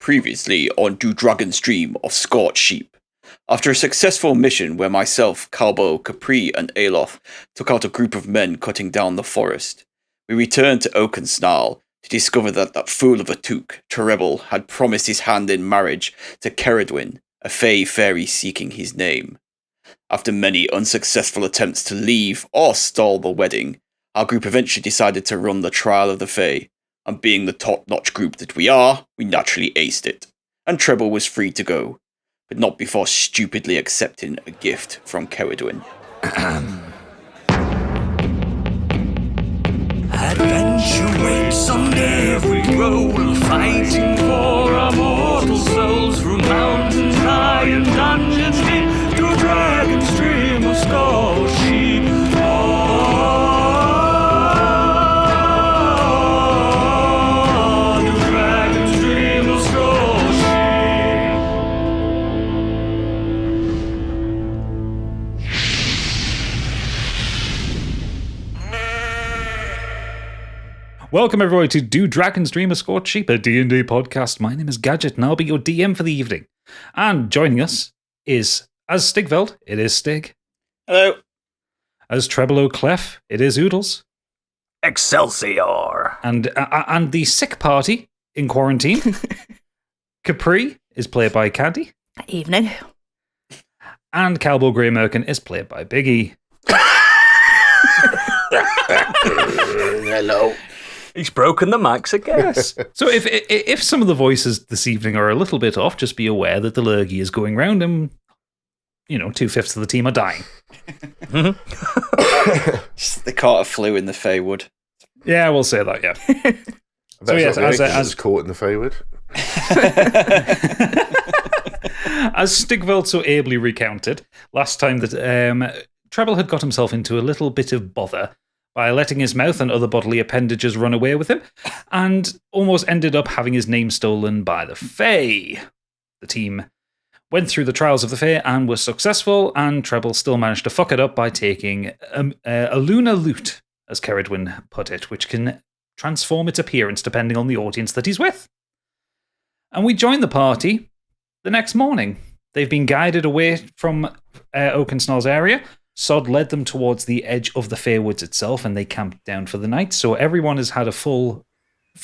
Previously on Do Dragon's Dream of Scorched Sheep. After a successful mission where myself, Calbo, Capri, and Aloth took out a group of men cutting down the forest, we returned to Oakensnarl to discover that fool of a Took, Terebel, had promised his hand in marriage to Ceridwen, a fey fairy seeking his name. After many unsuccessful attempts to leave or stall the wedding, our group eventually decided to run the trial of the Fae, and being the top-notch group that we are, we naturally aced it, and Treble was free to go, but not before stupidly accepting a gift from Ceridwen. Adventure waits on every roll, fighting for our mortal souls through mountains high and dungeons deep, to Dragon's Dream of Scorched Sheep. Welcome everybody to Do Dragon's Dream of Scorched Sheep, a D&D podcast. My name is Gadget and I'll be your DM for the evening. And joining us is, as Stigveld, it is Stig. Hello. As Trebolo Clef, it is Oodles. Excelsior! And the sick party in quarantine, Capri, is played by Candy. Evening. And Calbo Grey Merkin is played by Biggie. Hello. He's broken the mics again. Yes. So if some of the voices this evening are a little bit off, just be aware that the lurgy is going round and, 2/5 of the team are dying. They caught a flu in the Feywood. Yeah, we'll say that, yeah. So yes, as caught in the Feywood. As Stigveld so ably recounted, last time that Treble had got himself into a little bit of bother by letting his mouth and other bodily appendages run away with him, and almost ended up having his name stolen by the Fae. The team went through the trials of the Fae and was successful, and Treble still managed to fuck it up by taking a lunar lute, as Ceridwen put it, which can transform its appearance depending on the audience that he's with. And we joined the party the next morning. They've been guided away from Oakensnarl's area. Sod led them towards the edge of the Fairwoods itself, and they camped down for the night. So everyone has had a full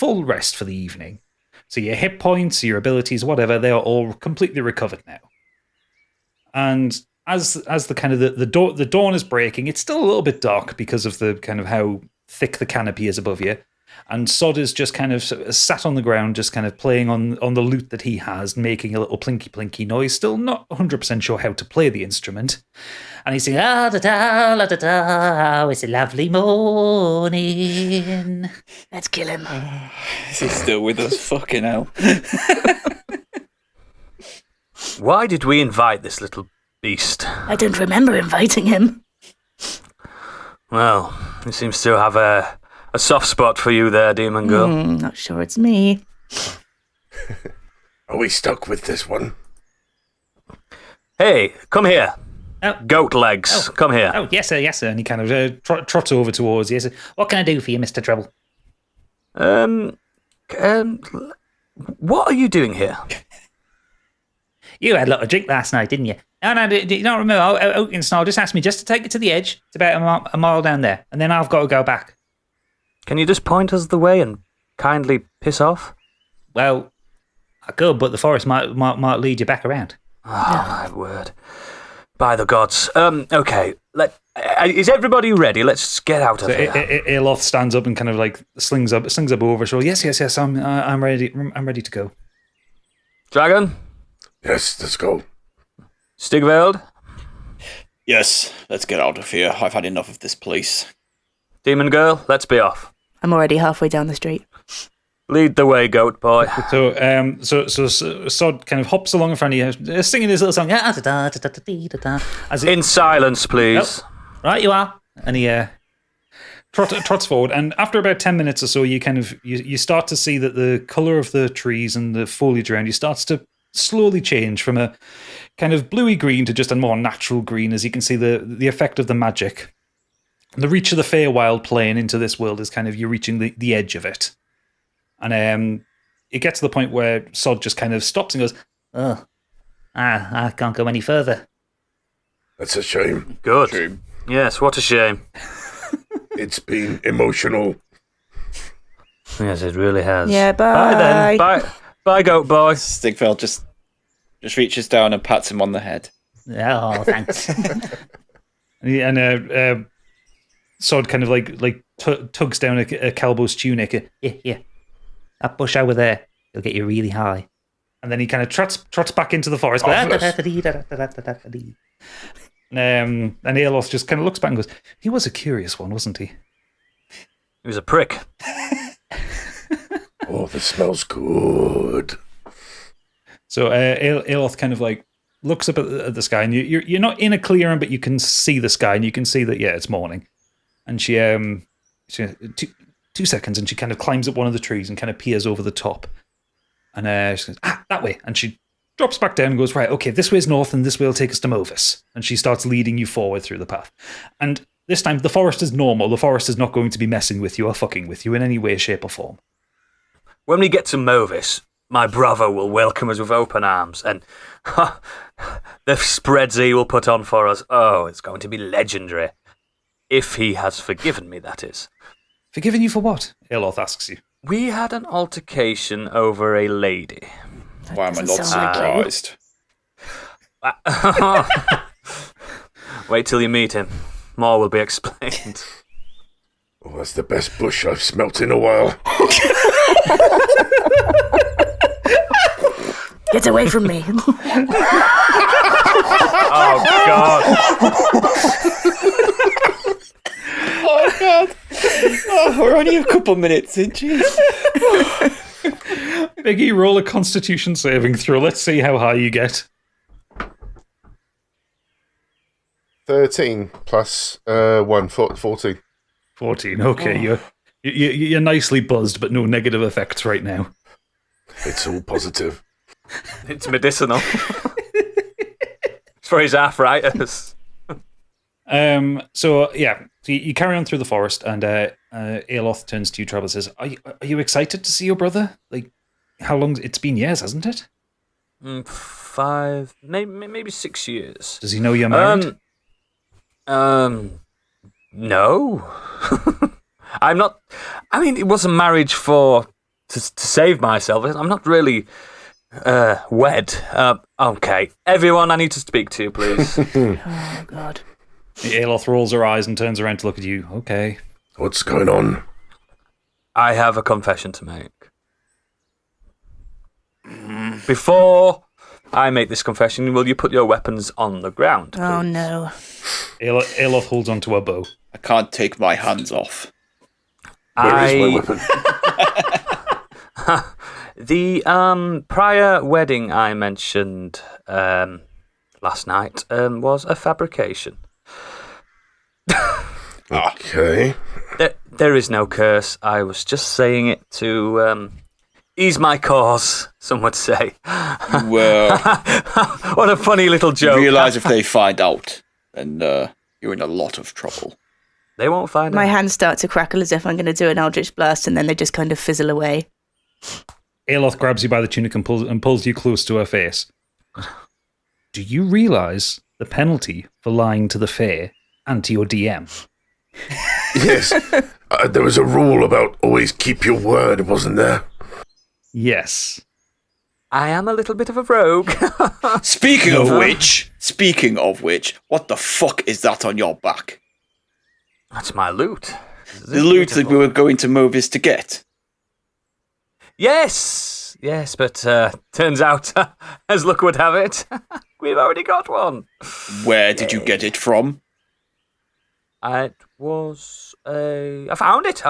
rest for the evening. So your hit points, your abilities, whatever, they are all completely recovered now. And as the kind of the dawn is breaking, it's still a little bit dark because of the kind of how thick the canopy is above you. And Sod is just kind of sat on the ground, just kind of playing on the lute that he has, making a little plinky noise, still not 100% sure how to play the instrument. And he's singing, ah, da da, la da da, it's a lovely morning. Let's kill him. Is he still with us? Fucking hell. Why did we invite this little beast? I don't remember inviting him. Well, he seems to have a soft spot for you there, Demon Girl. Not sure it's me. Are we stuck with this one? Hey, come here. Oh. Goat legs, come here. Oh, yes, sir. And he kind of trots over towards you. He says, what can I do for you, Mr. Treble? What are you doing here? You had a lot of drink last night, didn't you? No, you don't remember. Oakensnarl just asked me just to take it to the edge. It's about a mile down there. And then I've got to go back. Can you just point us the way and kindly piss off? Well, I could, but the forest might lead you back around. Oh, my word. By the gods. Okay. Is everybody ready? Let's get out of here. Aloth stands up and kind of like slings up over. So yes. I'm ready. I'm ready to go. Dragon? Yes, let's go. Stigveld? Yes, let's get out of here. I've had enough of this place. Demon Girl, let's be off. I'm already halfway down the street. Lead the way, goat boy. So Sod kind of hops along in front of you, singing his little song. In silence, please. Oh, right, you are. And he trots forward. And after about 10 minutes or so, you start to see that the colour of the trees and the foliage around you starts to slowly change from a kind of bluey green to just a more natural green, as you can see the effect of the magic. The reach of the Feywild plane into this world is kind of, you're reaching the edge of it. And it gets to the point where Sod just kind of stops and goes, "Oh, I can't go any further." That's a shame. Good. Shame. Yes, what a shame. It's been emotional. Yes, it really has. Yeah, Bye then. Bye, goat boy. Stigveld just reaches down and pats him on the head. Oh, thanks. and Sod kind of like tugs down a Calbo's tunic. Yeah. That bush over there, it'll get you really high. And then he kind of trots back into the forest. And Aeloth just kind of looks back and goes, "He was a curious one, wasn't he?" He was a prick. Oh, this smells good. So Aeloth kind of like looks up at the sky, and you're not in a clearing, but you can see the sky, and you can see that it's morning. And she 2 seconds, and she kind of climbs up one of the trees and kind of peers over the top. And she goes, that way. And she drops back down and goes, "Right, okay, this way's north, and this way will take us to Movis." And she starts leading you forward through the path. And this time, the forest is normal. The forest is not going to be messing with you or fucking with you in any way, shape, or form. When we get to Movis, my brother will welcome us with open arms, and the spreads he will put on for us, it's going to be legendary. If he has forgiven me, that is. Forgiven you for what? Aeloth asks you. We had an altercation over a lady. Why am I not doesn't sound surprised? Wait till you meet him. More will be explained. Oh, that's the best bush I've smelt in a while. Get away from me. Oh, God. Oh, God. Oh, we're only a couple minutes in, jeez. Biggie, roll a Constitution saving throw. Let's see how high you get. 13 plus 1, 14. 14. Okay, you're nicely buzzed, but no negative effects right now. It's all positive. It's medicinal. It's for his arthritis. So you carry on through the forest, and Aeloth turns to you, Trouble, says, "Are you excited to see your brother? Like, how long? It's been years, hasn't it?" 5, maybe 6 years. Does he know you're married? No. I'm not. I mean, it was a marriage to save myself. I'm not really wed. Okay, everyone, I need to speak to you, please. Oh, God. Aeloth rolls her eyes and turns around to look at you. Okay. What's going on? I have a confession to make. Before I make this confession, will you put your weapons on the ground, please? Oh, no. Aeloth holds onto her bow. I can't take my hands off. Where is my weapon? The prior wedding I mentioned last night was a fabrication. Okay. There is no curse. I was just saying it to ease my cause, some would say. Well, What a funny little joke. realise if they find out, then you're in a lot of trouble. They won't find My out. hands start to crackle as if I'm going to do an Eldritch Blast, and then they just kind of fizzle away. Aeloth grabs you by the tunic and pulls you close to her face. Do you realise the penalty for lying to the Fae and to your DM? Yes. There was a rule about always keep your word, wasn't there? Yes. I am a little bit of a rogue. Speaking of which, what the fuck is that on your back? That's my loot. The loot that we were going to Movis to get. Yes, but turns out, as luck would have it, we've already got one. Where did you get it from? It was I found it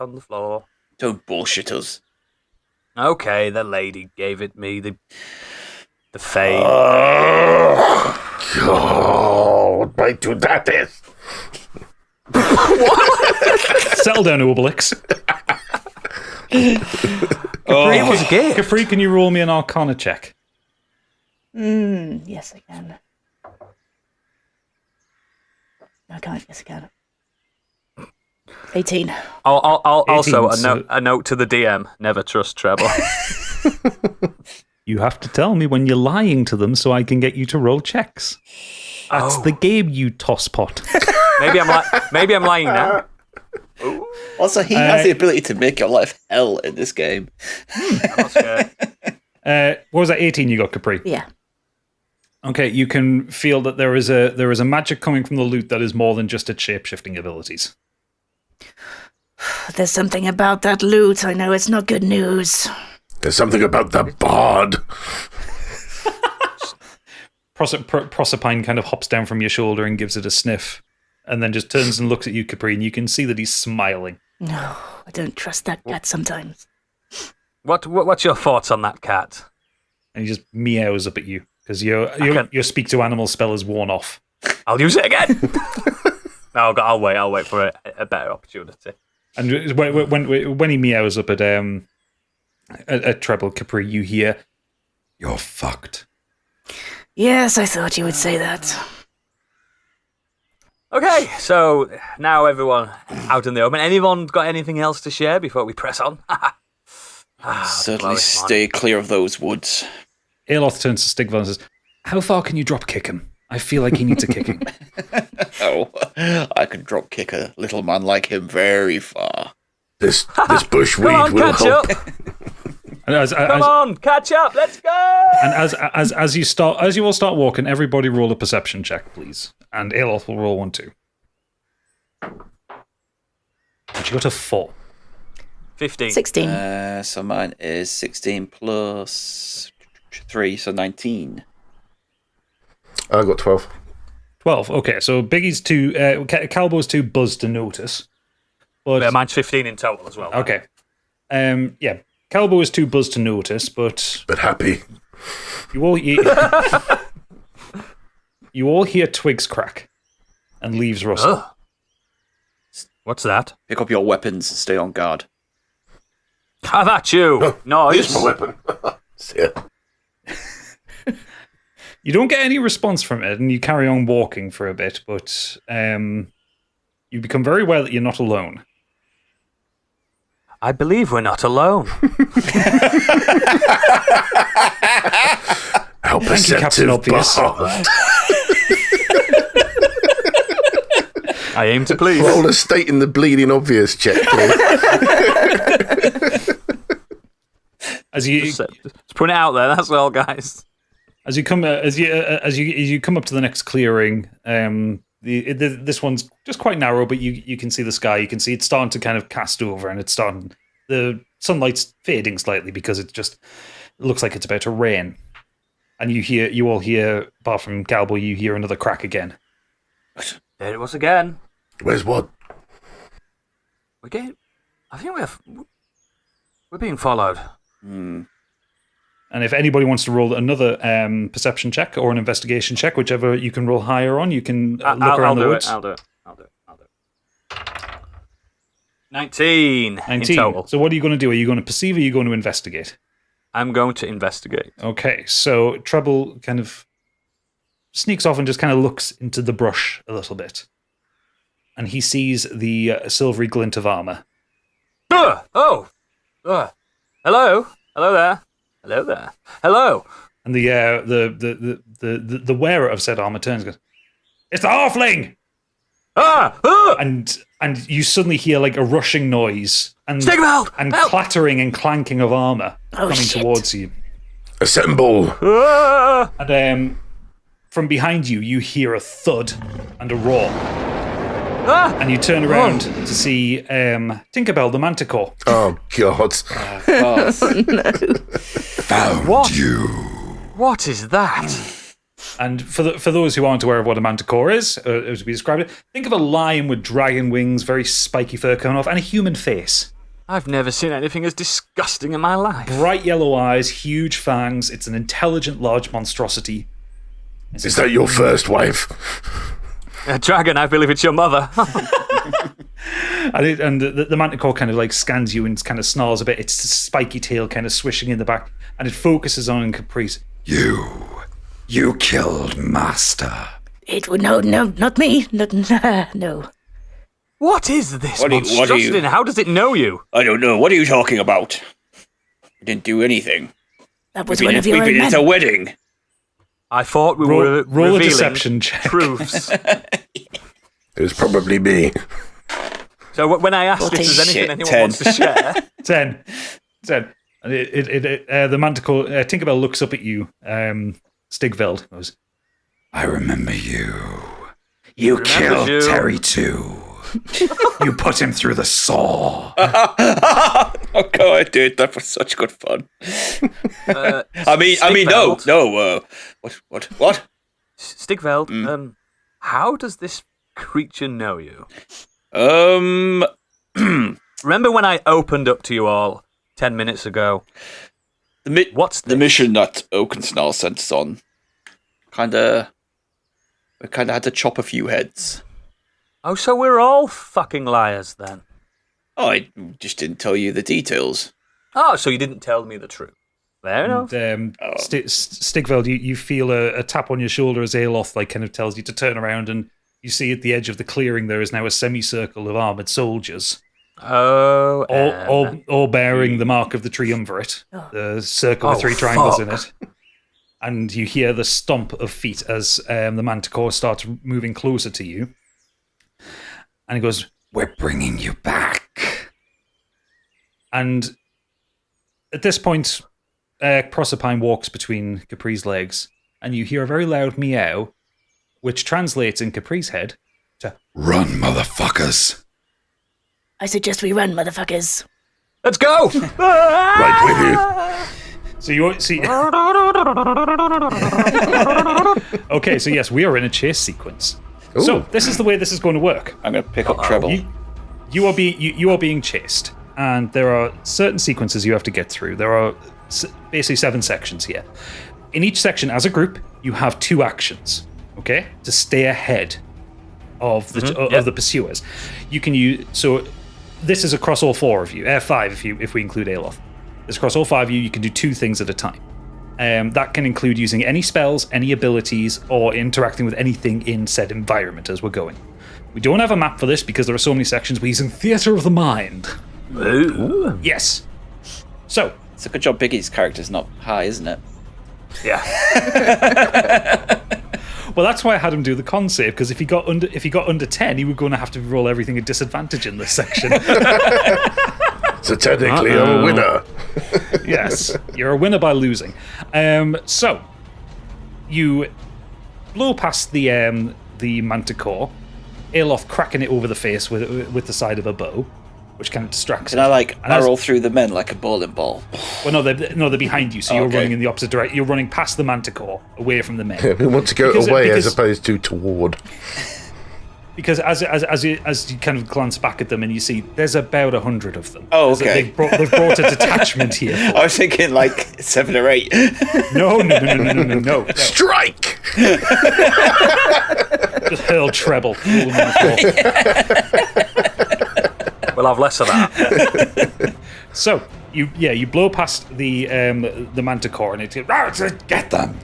on the floor. Don't bullshit us. Okay, the lady gave it me, the Fae. God, why do that is? Settle down, Obelix. It was a gift. Capri, can you roll me an Arcana check? Yes, I can. No, I can't. Yes, I can. 18. I'll also 18, a note to the DM: never trust Treble. You have to tell me when you're lying to them so I can get you to roll checks. That's the game, you tosspot. Maybe I'm lying now. Also, he has the ability to make your life hell in this game. What was that? 18 you got, Capri? Yeah. Okay, you can feel that there is a magic coming from the loot that is more than just its shape-shifting abilities. There's something about that loot. I know it's not good news. There's something about the bard. Proserpine kind of hops down from your shoulder and gives it a sniff, and then just turns and looks at you, Capri, and you can see that he's smiling. No, I don't trust that cat sometimes. What's your thoughts on that cat? And he just meows up at you, because your speak to animal spell is worn off. I'll use it again! No, I'll wait for a better opportunity. And when he meows up at Treble, Capri, you hear, "You're fucked." Yes, I thought you would say that. Okay, so now everyone out in the open. Anyone got anything else to share before we press on? Certainly stay clear of those woods. Aeloth turns to Stigval and says, "How far can you drop kick him? I feel like he needs a kicking." Oh, I can drop kick a little man like him very far. This bushweed Come on, will catch help. up! And Come on, catch up! Let's go! And as you all start walking, everybody roll a perception check, please. And Aeloth will roll one too. And she got a 4. 15. 16. So mine is 16 plus 3, so 19. I got 12. 12. Okay, so Biggie's too, Calbo's too buzzed to notice. But Yeah, mine's 15 in total as well. okay, yeah, Calbo is too buzzed to notice, but happy. you all hear twigs crack and leaves rustle. Ugh. What's that? Pick up your weapons and stay on guard. Have at you! Here's Nice! my weapon. See ya. You don't get any response from it, and you carry on walking for a bit, but you become very aware that you're not alone. I believe we're not alone. How Thank you, Captain perceptive Obvious. bard. I aim to please. Roll a state in the bleeding obvious check, please. As you Just put it out there, that's all, guys. as you come as you come up to the next clearing, this one's just quite narrow, but you can see the sky. You can see it's starting to kind of cast over, and it's starting. The sunlight's fading slightly because it looks like it's about to rain. And you all hear, apart from Galbo, you hear another crack again. There it was again. Where's what? I think we're being followed. Hmm. And if anybody wants to roll another perception check or an investigation check, whichever you can roll higher on, you can look around the woods. I'll do it. 19 in total. So what are you going to do? Are you going to perceive or are you going to investigate? I'm going to investigate. Okay, so Treble kind of sneaks off and just kind of looks into the brush a little bit. And he sees the silvery glint of armor. Hello? Hello there. Hello. And the wearer of said armor turns and goes, "It's the halfling!" And you suddenly hear like a rushing noise and Stigval! and Help! clattering and clanking of armor Oh, coming shit. towards you. Assemble. And from behind you, you hear a thud and a roar. And you turn around to see Tinkerbell, the Manticore. Oh, God. Found What? you. What is that? And for those who aren't aware of what a Manticore is, as we described it, think of a lion with dragon wings, very spiky fur coming off, and a human face. I've never seen anything as disgusting in my life. Bright yellow eyes, huge fangs. It's an intelligent, large monstrosity. Is that your first wife? A dragon, I believe it's your mother. And the Manticore kind of like scans you and kind of snarls a bit. Its spiky tail kind of swishing in the back, and it focuses on Caprice. You killed Master. No, not me. No. What is this What are you- monstrosity? And how does it know you? I don't know. What are you talking about? We didn't do anything. That was We've one been, of your we've own been men. at a wedding. I thought we Roll were a revealing deception check. truths. It was probably me. So when I asked if there's anything Shit, anyone 10. wants to share, 10. And the Manticore, Tinkerbell looks up at you, Stigveld, goes, I remember you. You Remembers killed you. Terry too. You put him through the saw. Oh god, dude, that was such good fun. I mean, no. What? Stigveld, how does this creature know you? Remember when I opened up to you all 10 minutes ago? What's the this? mission that Oakensnarl sent us on? We kinda had to chop a few heads. Oh, so we're all fucking liars then. Oh, I just didn't tell you the details. Oh, so you didn't tell me the truth. Fair enough. Stigveld, you feel a tap on your shoulder as Aeloth kind of tells you to turn around, and you see at the edge of the clearing there is now a semicircle of armoured soldiers. Oh, all bearing the mark of the triumvirate, the circle with 3 triangles in it. And you hear the stomp of feet as the Manticore starts moving closer to you. And he goes, We're bringing you back. and at this point, Proserpine walks between Capri's legs, and you hear a very loud meow, which translates in Capri's head to Run, motherfuckers. I suggest we run, motherfuckers. let's go! Right with you. So you see. Okay, so yes, we are in a chase sequence. So this is the way this is going to work. I'm gonna pick up treble. You are being chased, and there are certain sequences you have to get through. There are basically 7 sections here. In each section, as a group, you have 2 actions. Okay, to stay ahead of the pursuers. You can use this is across all 4 of you. 5 if we include Aeloth. It's across all 5 of you. You can do 2 things at a time. That can include using any spells, any abilities, or interacting with anything in said environment as we're going. We don't have a map for this because there are so many sections. We're using Theatre of the Mind. Ooh. Yes. So, It's a good job Biggie's character's not high, isn't it? Yeah. well, that's why I had him do the con save, because if he got under 10, he was going to have to roll everything at disadvantage in this section. So technically, I'm a winner. Yes, you're a winner by losing. So you blow past the Manticore, Aeloth cracking it over the face with the side of a bow, which kind of distracts Can it. I barrel through the men like a bowling ball? Well, they're behind you, so you're Okay. running in the opposite direction. You're running past the Manticore, away from the men. We want to go away as opposed to toward. Because as you kind of glance back at them and you see there's about 100 of them. Oh, okay. They've brought a detachment here. I was thinking like 7 or 8. No. Strike! Just hurl treble. Roll them on the floor. We'll have less of that. So you blow past the Manticore and it goes, Get them.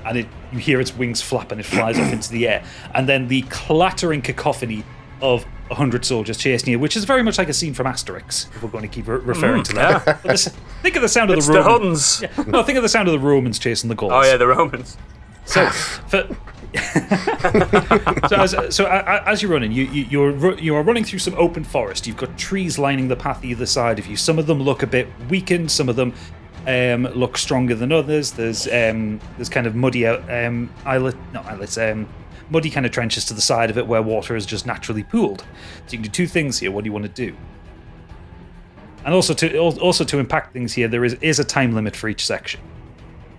and you hear its wings flap and it flies off into the air, and then the clattering cacophony of 100 soldiers chasing you, which is very much like a scene from Asterix, if we're going to keep referring to that. Yeah. But think of the sound of It's the the Romans. Huns. Yeah, no, think of the sound of the Romans chasing the Gauls. Oh yeah, the Romans. So as you're running, you are running through some open forest. You've got trees lining the path either side of you. Some of them look a bit weakened. Some of them look stronger than others. There's kind of muddy muddy kind of trenches to the side of it where water is just naturally pooled. So you can do 2 things here. What do you want to do? And also to impact things here, there is a time limit for each section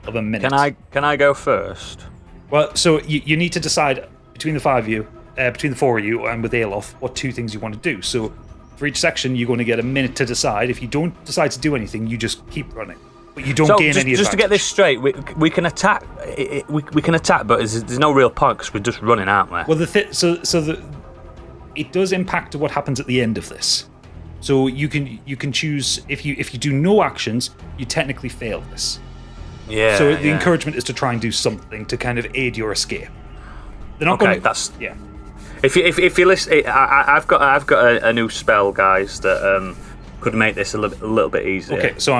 of a minute. Can I go first? Well, so you need to decide between the 5 of you, between the 4 of you, and with Aeloth, what 2 things you want to do. So for each section, you're going to get a minute to decide. If you don't decide to do anything, you just keep running, but you don't gain any advantage. Just to get this straight, we can attack. We can attack, but there's no real point because we're just running, aren't we? Well, it does impact what happens at the end of this. So you can choose if you do no actions, you technically fail this. Yeah. So the encouragement is to try and do something to kind of aid your escape. They're not Okay, going to. that's Yeah. If you listen, I've got a new spell, guys, that could make this a little bit easier. Okay, so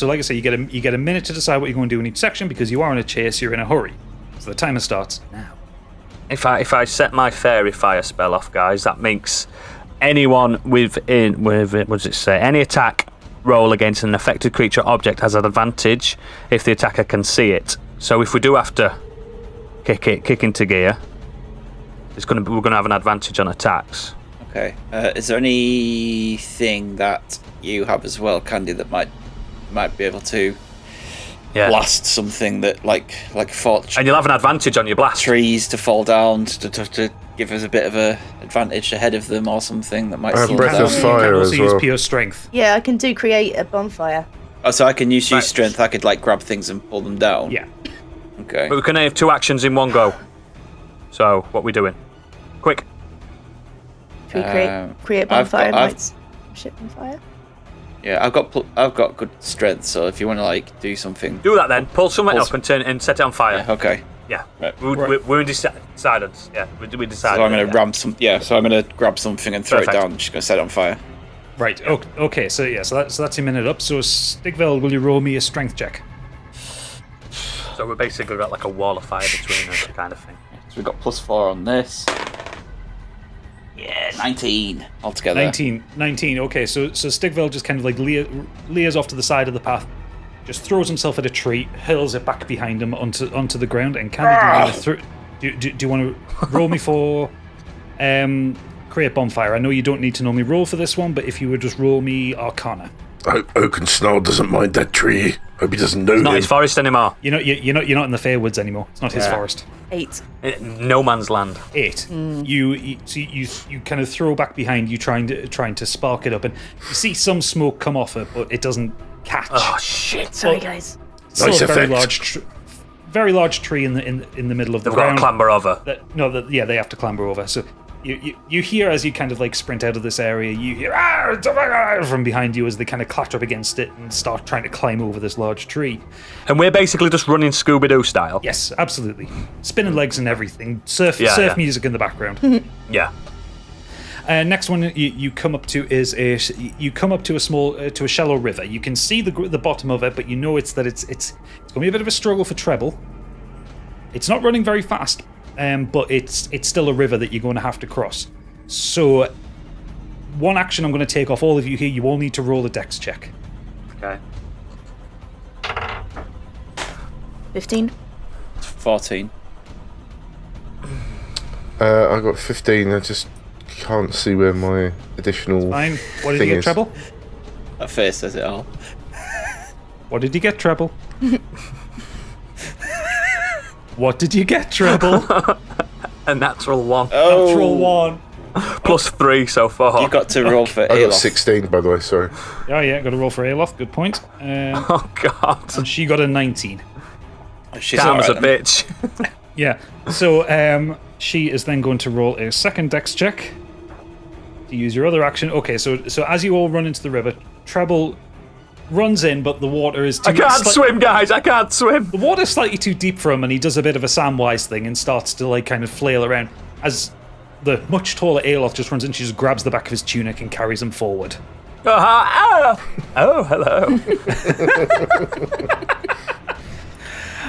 like I say, you get a minute to decide what you're going to do in each section because you are in a chase. You're in a hurry, so the timer starts now. If I set my fairy fire spell off, guys, that makes anyone what does it say? Any attack roll against an affected creature or object has an advantage if the attacker can see it. So if we do have to kick into gear, we're gonna have an advantage on attacks. Okay. Is there anything that you have as well, Candy, that might be able to blast something that like and you'll have an advantage on your blast. Trees to fall down to give us a bit of a advantage ahead of them or something that might slow breath down. of fire. You can also as use well. pure strength. Yeah, I can do create a bonfire. Oh, so I can use strength. I could like grab things and pull them down. Yeah. Okay. But we can have 2 actions in one go. So what are we doing? Quick. Should we create bonfire and lights shit on fire? Yeah, I've got good strength. So if you want to like do something, Do that then. Pull something up and set it on fire. yeah, okay. Yeah. Right. We're in silence. Yeah. We decided. So I'm gonna ram some. Yeah, so I'm gonna grab something and throw Perfect. it down. I'm just gonna set it on fire. Right. Okay. So that's a minute up. So Stigvel, will you roll me a strength check? So we're basically got like a wall of fire between us, kind of thing. So we've got +4 on this. Yeah, 19 altogether. 19. Okay. So Stigvel just kind of like leers off to the side of the path, just throws himself at a tree, hurls it back behind him onto the ground, and Candy, do you want to roll me for create bonfire? I know you don't need to normally roll for this one, but if you would just roll me Arcana. I hope Oakensnarl doesn't mind that tree. Hope he doesn't know It's not him. his forest anymore. You're not in the Fairwoods anymore. It's not his forest. 8. No man's land. 8. You kind of throw back behind you, trying to spark it up, and you see some smoke come off it, but it doesn't catch. Oh shit! Sorry, guys. It's still Nice a very effect. very large tree in the middle of the They've got to ground. clamber over. They have to clamber over. So you hear as you kind of like sprint out of this area, you hear from behind you as they kind of clatter up against it and start trying to climb over this large tree. And we're basically just running Scooby-Doo style. Yes, absolutely. Spinning legs and everything. Surf music in the background. Yeah. Next one you come up to is a shallow river. You can see the bottom of it, but you know it's going to be a bit of a struggle for treble. It's not running very fast, but it's still a river that you're going to have to cross. So, one action I'm going to take off all of you here. You all need to roll a dex check. Okay. 15. 14. I got 15. I just can't see where my additional Fine. What did thing you get, is. treble? That face says it all. What did you get, treble? What did you get, treble? A natural 1. Natural 1. Plus 3 so far. You got to roll for I got Alof. 16, by the way, sorry. Oh yeah, got to roll for Alof. Good point. Oh god. And she got a 19. She's Damn as a alright then. bitch. Yeah. So she is then going to roll a second dex check to use your other action. Okay, so as you all run into the river, Treble runs in, but the water is too... I can't swim, guys. I can't swim. The water's slightly too deep for him, and he does a bit of a Samwise thing and starts to like kind of flail around as the much taller Aeloth just runs in. She just grabs the back of his tunic and carries him forward. Oh, hello.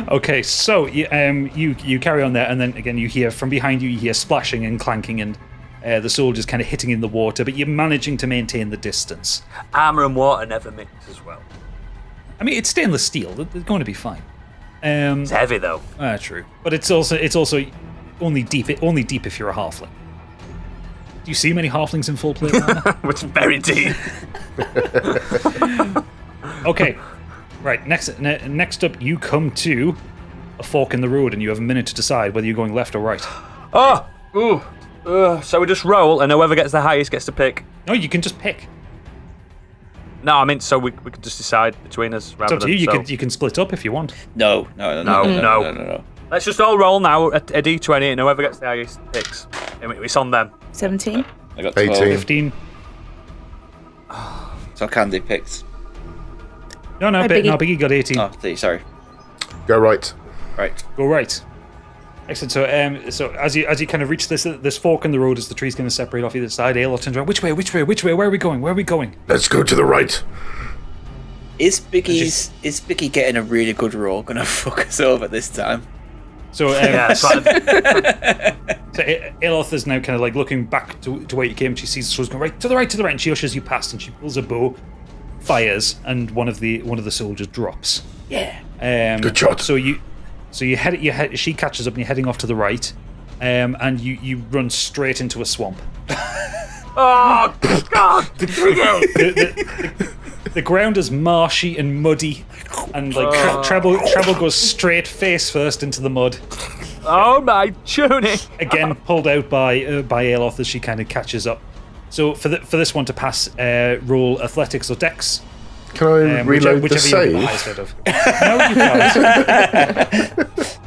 Okay, so you carry on there, and then again you hear from behind you splashing and clanking, and the soldiers kind of hitting in the water, but you're managing to maintain the distance. Armour and water never mix as well. I mean, it's stainless steel; they're going to be fine. It's heavy though. True, but it's also only deep if you're a halfling. Do you see many halflings in full plate armor? It's very deep. Okay, right. Next up, you come to a fork in the road, and you have a minute to decide whether you're going left or right. So we just roll, and whoever gets the highest gets to pick. No, you can just pick. No, I mean, so we could just decide between us. It's Rather up to than, you. so. You can split up if you want. No. No. Let's just all roll now a d20, and whoever gets the highest picks. It's on them. 17. I got 12. 18. 15. So Candy picked. No, Biggie. Biggie got 18. Oh, sorry. Go right. Right. Go right. Excellent. So as you kind of reach this fork in the road, as the tree's going to separate off either side, Aeloth turns around. Which way? Where are we going? Let's go to the right. Is Bicky getting a really good roll gonna fuck us over this time? So, that's fine. So Aeloth is now kind of like looking back to where you came. She sees the swords going right to the right, and she ushers you past, and she pulls a bow, fires, and one of the soldiers drops. Yeah. Good shot. So you head. She catches up, and you're heading off to the right, and you run straight into a swamp. Oh God! The ground is marshy and muddy, and like Treble goes straight face first into the mud. Oh my tunic! Again, pulled out by Aeloth as she kind of catches up. So for this one to pass, roll athletics or dex. Can I reload the whichever save? you're the highest out of. No, you can't.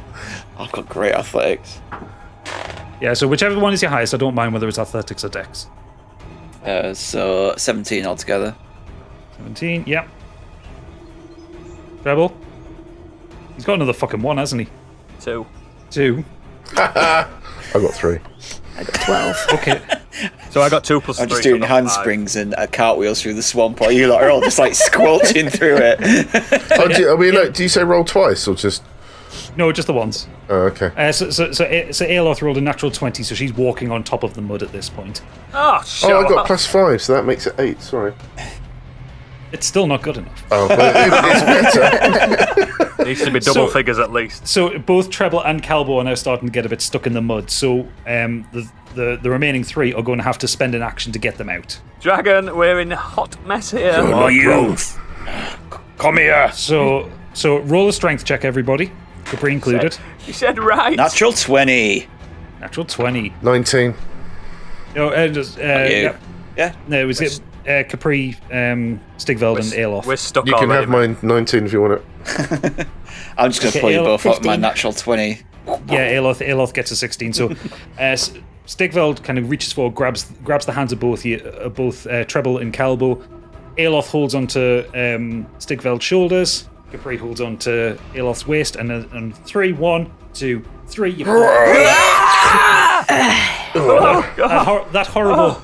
I've got great athletics. Yeah, so whichever one is your highest, I don't mind whether it's athletics or dex. So 17 altogether. 17, yeah. Treble? He's got another fucking one, hasn't he? 2. 2. I got 3. I got 12. Okay. So I got 2 plus 3. I'm just doing handsprings and cartwheels through the swamp, while you lot are all just like squelching through it. Do you say roll twice or just? No, just the ones. Oh, okay. So Aeloth rolled a natural 20, so she's walking on top of the mud at this point. Oh, shut I got up. +5, so that makes it 8. Sorry. It's still not good enough. Oh, but it's better. Needs to be double figures at least. So both Treble and Calbo are now starting to get a bit stuck in the mud. So the remaining 3 are going to have to spend an action to get them out. Dragon, we're in a hot mess here. Oh, youth. Come here. So roll a strength check, everybody. Capri included. You said right. Natural 20. Natural 20. 19. No, Yeah. no, it was Capri, Stigveld, and Aeloth. We're stuck You can already, have my 19 if you want it. I'm just going to Okay, pull you both up 15. my natural 20. Yeah, Aeloth gets a 16. So Stigveld kind of reaches forward, grabs the hands of both Treble and Calbo. Aeloth holds onto Stigveld's shoulders. Capri holds onto Aeloth's waist, and 3, 1, 2, 3. You that horrible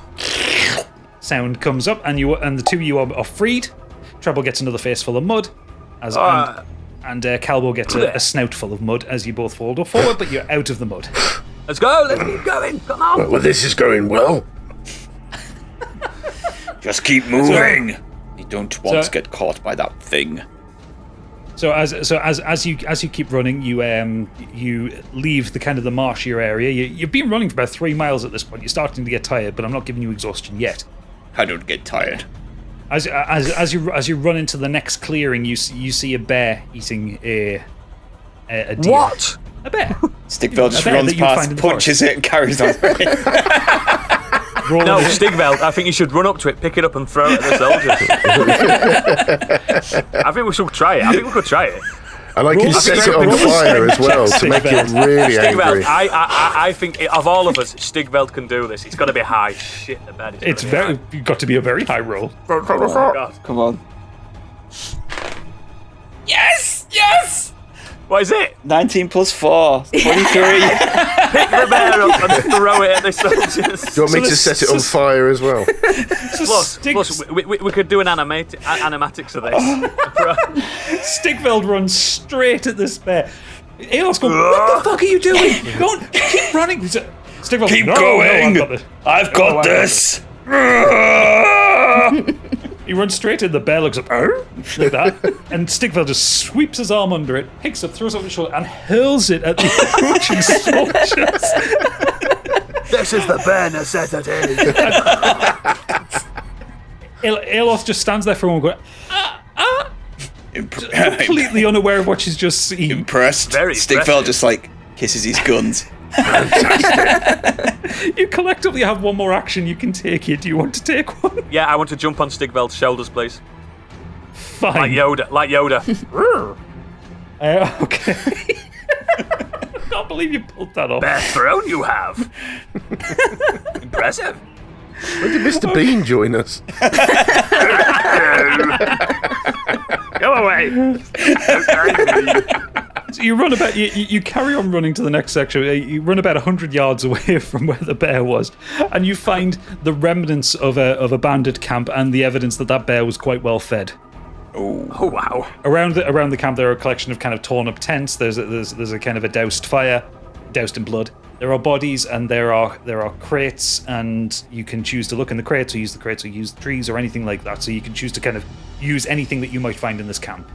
sound comes up, and the two of you are freed. Treble gets another face full of mud, and Calbo gets a snout full of mud as you both fall forward, but you're out of the mud. Let's go. Let's keep going. Come on. Well, this is going well. Just keep moving. You don't want to get caught by that thing. So as you keep running, you leave the kind of the marshier area. You've been running for about 3 miles at this point. You're starting to get tired, but I'm not giving you exhaustion yet. I don't get tired. As you run into the next clearing, you see a bear eating a deer. What? A bear. Stigveld just bear runs that you would find past, in the punches it, and carries on. No, Stigveld, I think you should run up to it, pick it up, and throw it at the soldiers. I think we should try it. I think we could try it. And I can set it on fire as well to make it really angry. Stigveld, I think of all of us, Stigveld can do this. It's got to be high. Shit, the bed. It's very. You've got to be a very high roll. Oh my God. Come on. Yes! Yes! What is it? 19 plus 4. 23. Pick the bear up and throw it at the soldiers. Do you want me to set it on fire as well? Plus, we could do an animatics of this. Stigveld runs straight at this bear. Aeloth's going, what the fuck are you doing? Don't keep running. Stigveld, Keep no, going. No, I've got this. He runs straight in. The bear looks up like that, and Stigveld just sweeps his arm under it, picks up, throws it over his shoulder, and hurls it at the approaching soldiers. This is the bare necessity. Aeloth just stands there for a moment, going, completely unaware of what she's just seen. Impressed. Very Stigveld impressive. just like kisses his guns. You collectively have one more action you can take here. Do you want to take one? Yeah, I want to jump on Stigveld's shoulders, please. Fine. Like Yoda. Okay. I can't believe you pulled that off. Bear throne you have. Impressive. When did Mr. Bean join us? Go away. So you run about. You carry on running to the next section. You run about 100 yards away from where the bear was, and you find the remnants of a bandit camp and the evidence that bear was quite well fed. Oh wow! Around the camp, there are a collection of kind of torn up tents. There's a kind of a doused fire, doused in blood. There are bodies and there are crates, and you can choose to look in the crates or use the crates or use the trees or anything like that. So you can choose to kind of use anything that you might find in this camp.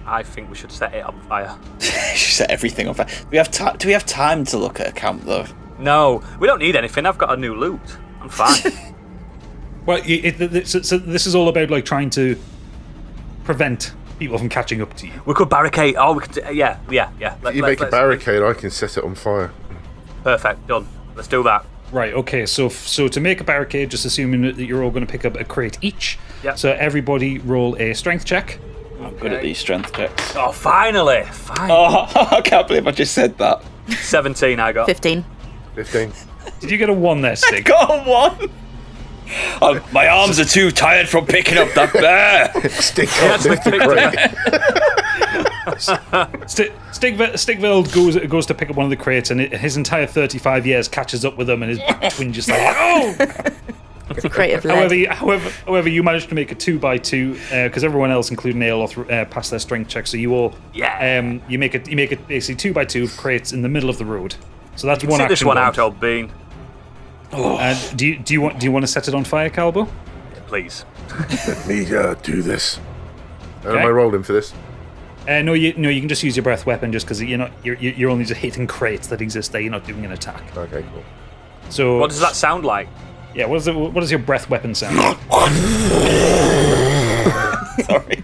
I think we should set it on fire. You should set everything on fire. Do we have time to look at a camp though? No, we don't need anything. I've got a new loot. I'm fine. Well, so this is all about like trying to prevent people from catching up to you. We could barricade. Oh, we could. Yeah. If you make a barricade, I can set it on fire. Perfect. Done. Let's do that. Right. Okay. So to make a barricade, just assuming that you're all going to pick up a crate each. Yep. So everybody roll a strength check. I'm good at these strength checks. Oh, finally. Oh, I can't believe I just said that. 17 I got. 15. 15. Did you get a 1 there, I Stig? got a 1. My arms are too tired from picking up that bear. Stick up, lift the crate. Stigveld goes to pick up one of the crates, and his entire 35 years catches up with him, and his twin just like, oh! It's a crate of lead. However, you managed to make a 2x2 because everyone else, including Aeloth, passed their strength check. So you all, you make it basically 2x2 of crates in the middle of the road. So that's one action. Sit this one out, old bean. And do you want to set it on fire, Calbo? Please. Let me do this. Okay. Am I rolling for this? No, you can just use your breath weapon just because you're only just hitting crates that exist there. You're not doing an attack. Okay, cool. So what does that sound like? Yeah, what does your breath weapon sound like? Sorry.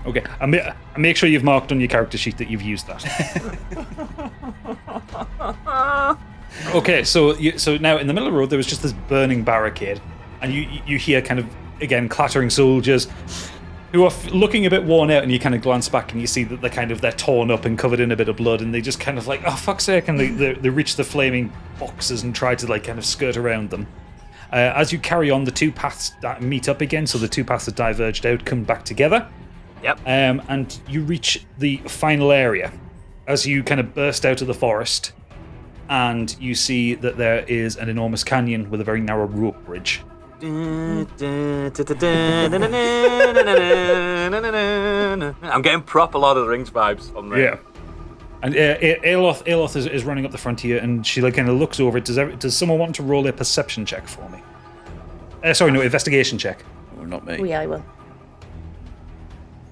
Okay, and make sure you've marked on your character sheet that you've used that. Okay, so now in the middle of the road there was just this burning barricade, and you hear kind of again clattering soldiers who are looking a bit worn out, and you kind of glance back and you see that they're torn up and covered in a bit of blood, and they just kind of like, oh fuck's sake, and they reach the flaming boxes and try to like kind of skirt around them. As you carry on, the two paths that meet up again, so the two paths that diverged out come back together. Yep. And you reach the final area as you kind of burst out of the forest, and you see that there is an enormous canyon with a very narrow rope bridge. I'm getting proper Lord of the Rings vibes on there. Yeah. And Aeloth is running up the frontier, and she like kind of looks over. Does someone want to roll a perception check for me? Investigation check. Oh, not me. Oh, yeah, I will.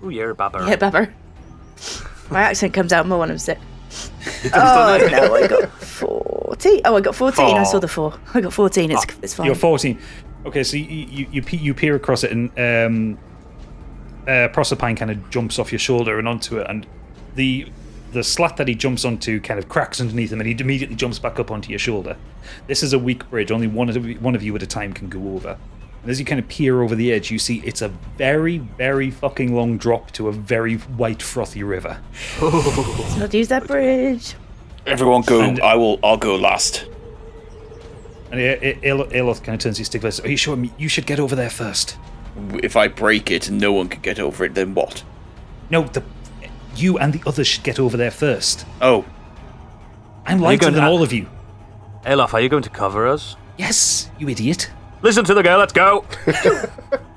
Ooh, you're a babber. Yeah, babber. My accent comes out more when I'm sick. Oh, no, I got 14. Oh, I got 14. I saw the 4. I got 14. It's fine. You're 14. Okay, so you peer across it, and Proserpine kind of jumps off your shoulder and onto it, and the slat that he jumps onto kind of cracks underneath him, and he immediately jumps back up onto your shoulder. This is a weak bridge. Only one of you at a time can go over. And as you kind of peer over the edge, you see it's a very, very fucking long drop to a very white, frothy river. Let's not use that bridge. Everyone go. I'll go last. And Aeloth kind of turns to you, Stigler. Are you sure you should get over there first? If I break it and no one can get over it, then what? No, you and the others should get over there first. Oh. I'm lighter than all of you. Aeloth, are you going to cover us? Yes, you idiot. Listen to the girl, let's go!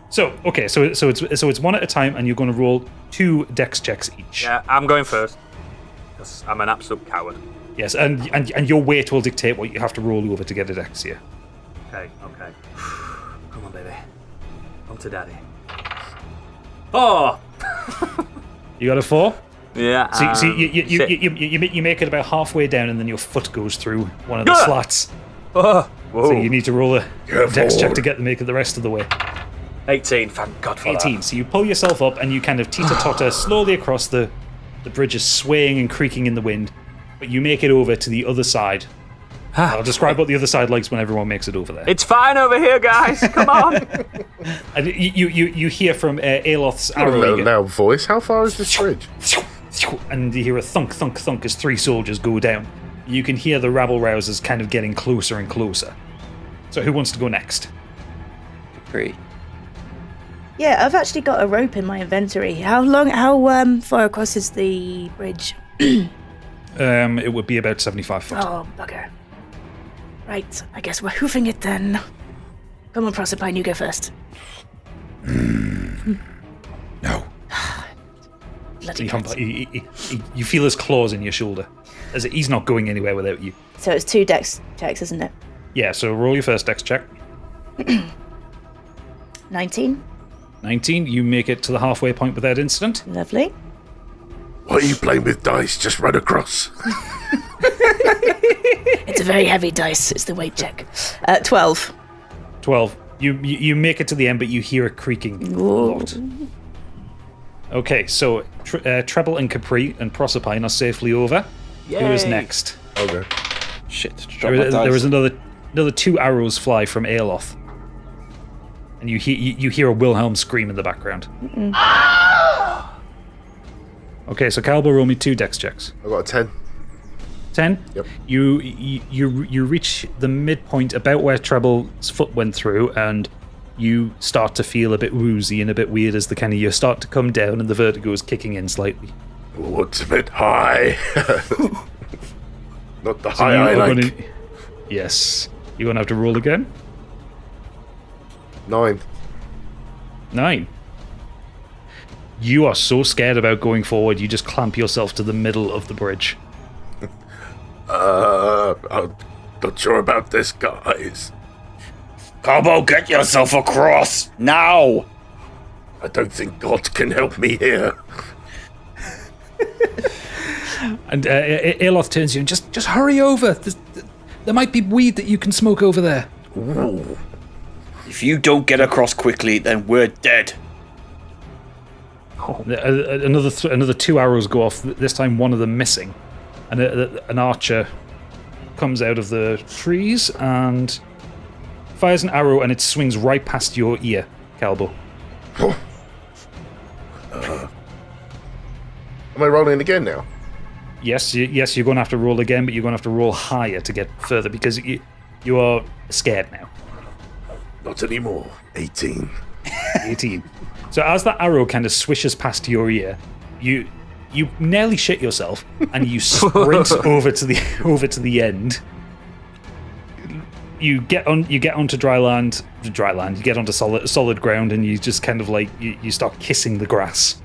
So it's one at a time, and you're going to roll 2 dex checks each. Yeah, I'm going first. Because I'm an absolute coward. Yes, and your weight will dictate what you have to roll over to get a dex here. Okay. Come on, baby. Come to daddy. 4! You got a 4? Yeah. So you make it about halfway down, and then your foot goes through one of the slats. Oh, whoa. So you need to roll a dex check to make it the rest of the way. 18, thank God for 18. that. So you pull yourself up, and you kind of teeter-totter slowly across the bridge, is swaying and creaking in the wind, but you make it over to the other side. I'll describe what the other side likes when everyone makes it over there. It's fine over here, guys. Come on. And you hear from Aeloth's arrow. Now, voice. How far is this bridge? And you hear a thunk, thunk, thunk as 3 soldiers go down. You can hear the rabble-rousers kind of getting closer and closer. So who wants to go next? Capri. Yeah, I've actually got a rope in my inventory. How far across is the bridge? It would be about 75 foot. Oh, bugger. Right, I guess we're hoofing it then. Come on, Proserpine, you go first. No. Bloody So guts. you feel his claws in your shoulder. As he's not going anywhere without you. So it's 2 dex checks, isn't it? Yeah, so roll your first dex check. 19. 19, you make it to the halfway point without incident. Lovely. Why are you playing with dice? Just run across. It's a very heavy dice. It's the weight check. 12. 12. You make it to the end, but you hear it creaking a lot. Okay, so Treble and Capri and Proserpine are safely over. Who is Yay. next? Okay. Shit, drop my dice. There was another 2 arrows fly from Aeloth. And you hear a Wilhelm scream in the background. Okay, so Calbo, roll me 2 dex checks. I got a 10. 10? Yep. You reach the midpoint about where Treble's foot went through, and you start to feel a bit woozy and a bit weird as you start to come down and the vertigo is kicking in slightly. Oh, it's a bit high. Not the So high you I are like. gonna- yes. You're going to have to roll again. 9. 9. You are so scared about going forward, you just clamp yourself to the middle of the bridge. I'm not sure about this, guys. Carbo, get yourself across now! I don't think God can help me here. And Aeloth turns to you and just hurry over. There might be weed that you can smoke over there. Ooh. If you don't get across quickly, then we're dead. Another 2 arrows go off. This time, one of them missing, and an archer comes out of the trees and fires an arrow, and it swings right past your ear, Calbo. Am I rolling again now? Yes, you're going to have to roll again, but you're going to have to roll higher to get further because you are scared now. Not anymore. 18. 18. So as that arrow kind of swishes past your ear, you nearly shit yourself, and you sprint over to the end. You get onto dry land. You get onto solid ground, and you just kind of like you start kissing the grass.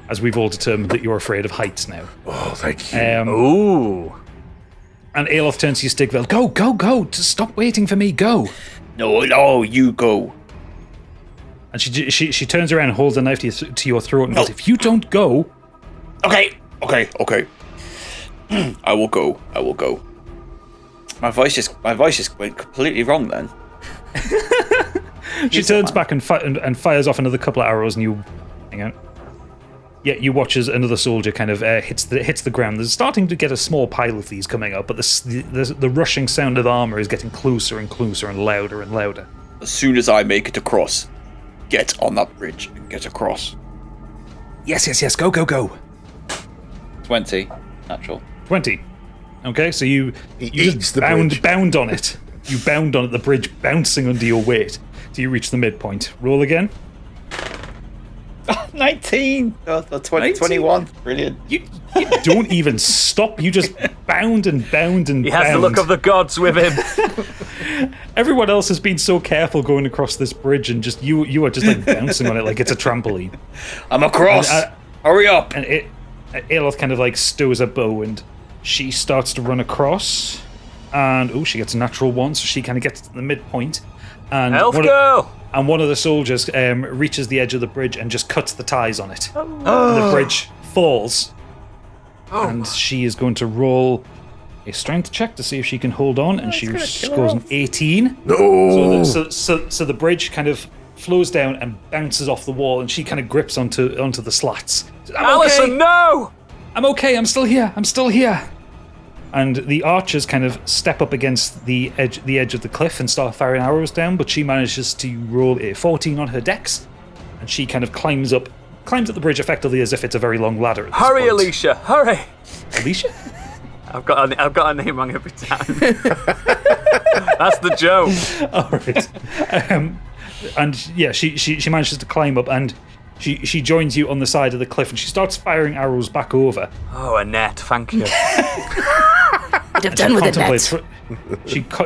As we've all determined that you're afraid of heights now. Oh, thank you. Ooh. And Aeloth turns to you, Stigveld. Go! Just stop waiting for me. Go! No, you go. And she turns around and holds a knife to your throat and goes, "If you don't go." Okay. I will go. My voice just went completely wrong then. She turns back and fires off another couple of arrows, and you hang on. Yeah, you watch as another soldier kind of hits the ground. There's starting to get a small pile of these coming up, but the rushing sound of armor is getting closer and closer and louder and louder. As soon as I make it across, get on that bridge and get across. Yes, go. 20, natural. 20. Okay, so you eats just the bridge. bound on it. You bound on it, the bridge bouncing under your weight till you reach the midpoint. Roll again. 19! 20, 19. 21. Brilliant. You don't even stop. You just bound and bound and He has bound. the look of the gods with him. Everyone else has been so careful going across this bridge, and just you are just like bouncing on it like it's a trampoline. I'm across! Hurry up! And Aeloth kind of like stows a bow, and she starts to run across. And she gets a natural 1, so she kind of gets to the midpoint. And Elf girl! And one of the soldiers reaches the edge of the bridge and just cuts the ties on it. And the bridge falls. And she is going to roll a strength check to see if she can hold on, and she scores an 18. No! So the bridge kind of flows down and bounces off the wall, and she kind of grips onto the slats. Alison, no! I'm okay, I'm still here. And the archers kind of step up against the edge of the cliff and start firing arrows down, but she manages to roll a 14 on her dex, and she kind of climbs up the bridge effectively as if it's a very long ladder. At this Hurry, point. Alicia, hurry! Alicia? I've got her name wrong every time. That's the joke. All right. And yeah, she manages to climb up, and she joins you on the side of the cliff, and she starts firing arrows back over. Oh, a net, thank you. I'd have done with a net.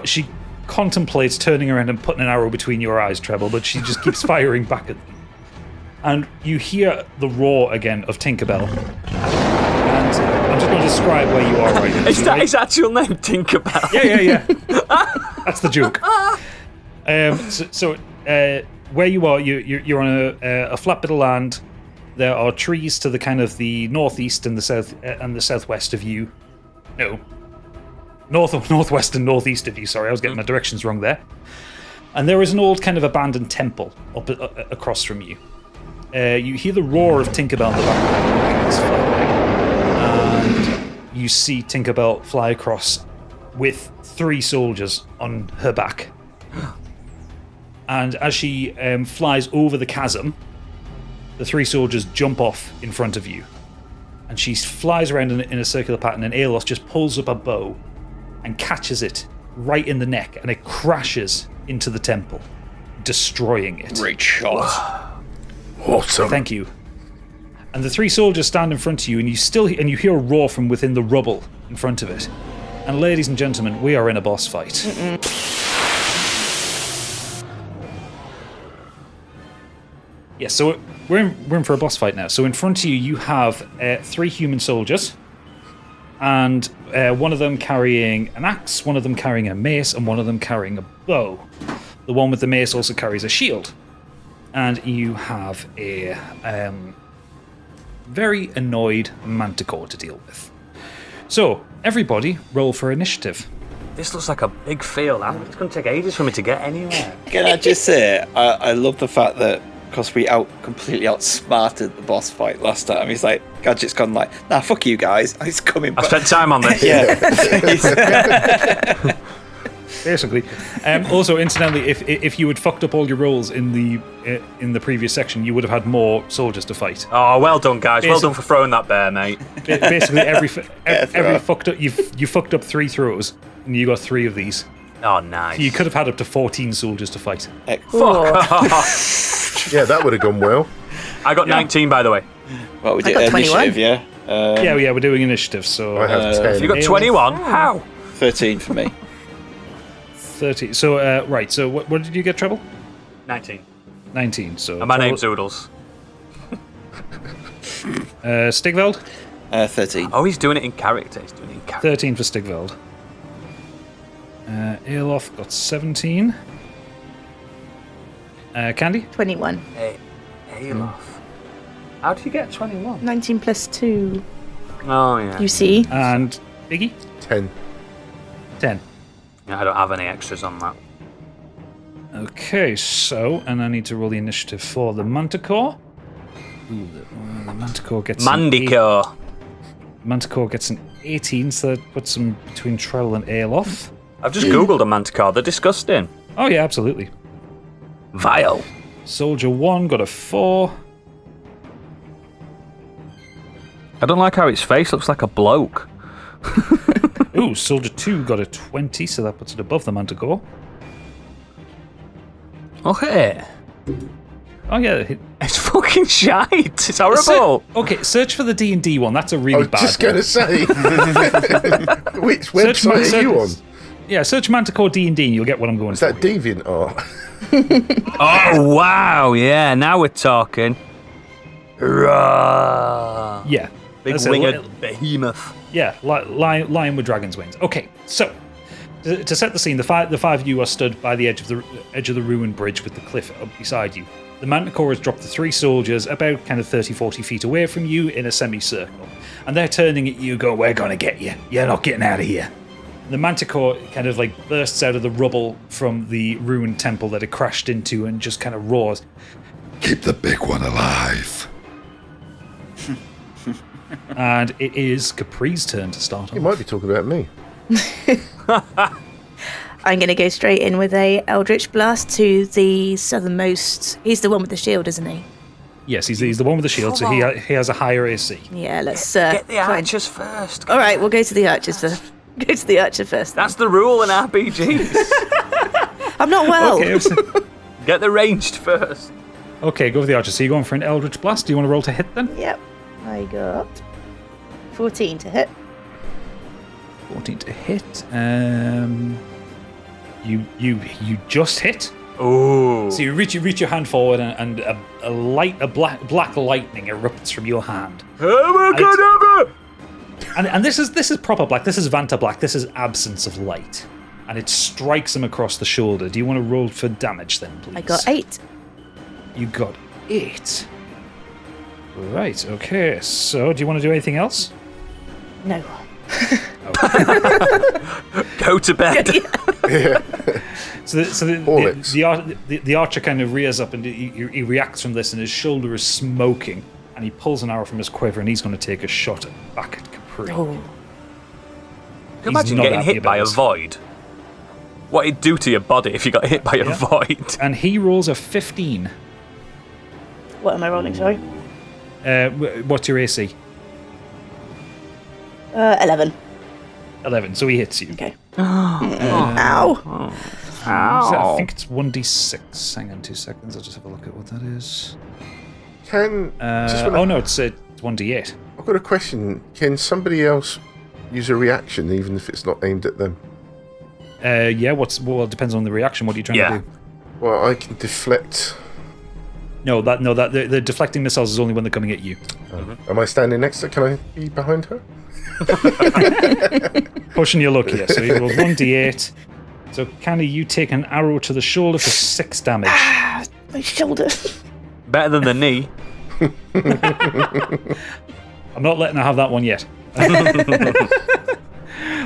She contemplates turning around and putting an arrow between your eyes, Treble, but she just keeps firing back at them. And you hear the roar again of Tinkerbell. And I'm just going to describe where you are right now. Is that his actual name, Tinkerbell? Yeah. That's the joke. Where you are, you're on a flat bit of land. There are trees to the kind of the northeast and the south and the southwest of you. No, northwest and northeast of you. Sorry, I was getting my directions wrong there. And there is an old kind of abandoned temple up across from you. You hear the roar of Tinkerbell in the background, and you see Tinkerbell fly across with 3 soldiers on her back. And as she flies over the chasm, the 3 soldiers jump off in front of you. And she flies around in a circular pattern, and Aelos just pulls up a bow and catches it right in the neck, and it crashes into the temple, destroying it. Great shot. Awesome. Thank you. And the 3 soldiers stand in front of you, and you hear a roar from within the rubble in front of it. And ladies and gentlemen, we are in a boss fight. Yeah, so we're in for a boss fight now. So in front of you, you have 3 human soldiers, and one of them carrying an axe, one of them carrying a mace, and one of them carrying a bow. The one with the mace also carries a shield. And you have a very annoyed manticore to deal with. So, everybody, roll for initiative. This looks like a big field. It's going to take ages for me to get anywhere. Can I just say, I love the fact that because we completely outsmarted the boss fight last time. He's like, Gadget's gone like, nah, fuck you guys. He's coming back. I spent time on this. Yeah. Basically. Also, incidentally, if you had fucked up all your rolls in the previous section, you would have had more soldiers to fight. Oh, well done, guys. Well done for throwing that bear, mate. Basically, every fucked up, you fucked up 3 throws, and you got 3 of these. Oh, nice. So you could have had up to 14 soldiers to fight. Fuck off. Yeah, that would have gone well. I got 19, by the way. Well, we did got 21. initiative, yeah? Yeah, we're doing initiative, so... I have 10. You got 21? How? 13 for me. 30. So, right, so what did you get, Treble? 19. 19, so... And my name's Oodles. Stigveld? 13. Oh, he's doing it in character. 13 for Stigveld. Aelof got 17. Candy? 21. Hey, Alof. How did you get 21? 19 plus 2. Oh, yeah. You see? And Biggie? 10. 10. Yeah, I don't have any extras on that. Okay, so, and I need to roll the initiative for the Manticore. Ooh, the Manticore gets... Mandicore. Manticore gets an 18, so that puts him between Trell and Aelof. I've just googled a manticore. They're disgusting. Oh, yeah, absolutely. Vile. Soldier 1 got a 4. I don't like how its face looks like a bloke. Ooh, Soldier 2 got a 20, so that puts it above the Manticore. Okay. Oh, yeah. It's fucking shite. It's horrible. Okay, search for the D&D one. That's a really bad I was just going to say. Which website are you on? Yeah, search Manticore D&D and you'll get what I'm going Is for. that DeviantArt? Oh, wow. Yeah, now we're talking. Rah. Yeah. Big That's it. winged behemoth. Yeah, lion with dragon's wings. Okay, so to set the scene, the five of you are stood by the edge of the ruined bridge with the cliff up beside you. The Manticore has dropped the 3 soldiers about kind of 30-40 feet away from you in a semicircle, and they're turning at you, going, "We're gonna get you. You're not getting out of here." The Manticore kind of like bursts out of the rubble from the ruined temple that it crashed into and just kind of roars, Keep the big one alive. and it is Capri's turn to start You off. might be talking about me. I'm going to go straight in with a Eldritch Blast to the southernmost. He's the one with the shield, isn't he? Yes, he's the one with the shield, so he has a higher AC. Yeah, let's Get the try and- archers first. All right, we'll go to the archers first. Go to the archer first. That's the rule in RPGs. I'm not well. Okay, Get the ranged first. okay, go for the archer. So you're going for an Eldritch Blast. Do you want to roll to hit then? Yep. I got 14 to hit. 14 to hit. You just hit. Ooh. So you reach your hand forward, and a black lightning erupts from your hand. And this is proper black. This is Vanta black. This is absence of light, and it strikes him across the shoulder. Do you want to roll for damage then, please? I got 8. You got 8. Right. Okay. So, do you want to do anything else? No. Go to bed. So the archer kind of rears up and he reacts from this, and his shoulder is smoking, and he pulls an arrow from his quiver, and he's going to take a shot back at Capri. Oh. Can you imagine not getting happy hit by a about this. void? What it'd do to your body if you got hit by a void? And he rolls a 15. What am I rolling, sorry? What's your AC? 11. 11. So he hits you. Okay. Ow. I think it's 1d6. Hang on 2 seconds. I'll just have a look at what that is. No, it's 1d8. I've got a question. Can somebody else use a reaction even if it's not aimed at them? Yeah. Well, it depends on the reaction. What are you trying to do? Well, I can deflect. No, the deflecting missiles is only when they're coming at you. Am I standing next to her? Can I be behind her? Pushing your luck here. So you roll 1d8. So, Candy, you take an arrow to the shoulder for 6 damage. My shoulder. Better than the knee. I'm not letting her have that one yet.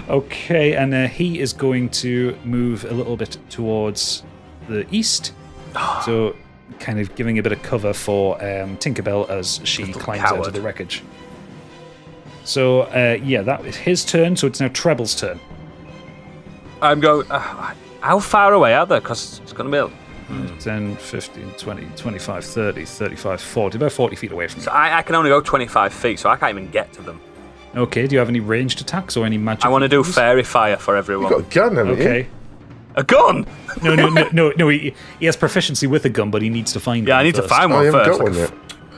Okay, and he is going to move a little bit towards the east. So, kind of giving a bit of cover for Tinkerbell as she climbs out of the wreckage. So, that is his turn. So it's now Treble's turn. I'm going. How far away are they? Because it's going to be. 10, 15, 20, 25, 30, 35, 40. About 40 feet away from So you. I can only go 25 feet, so I can't even get to them. Okay, do you have any ranged attacks or any magic? I want to do moves? fairy fire for everyone. You've got a gun, haven't you? Okay. A gun? No. He has proficiency with a gun, but he needs to find one. Yeah, I need to first. find I one haven't first. got one yet.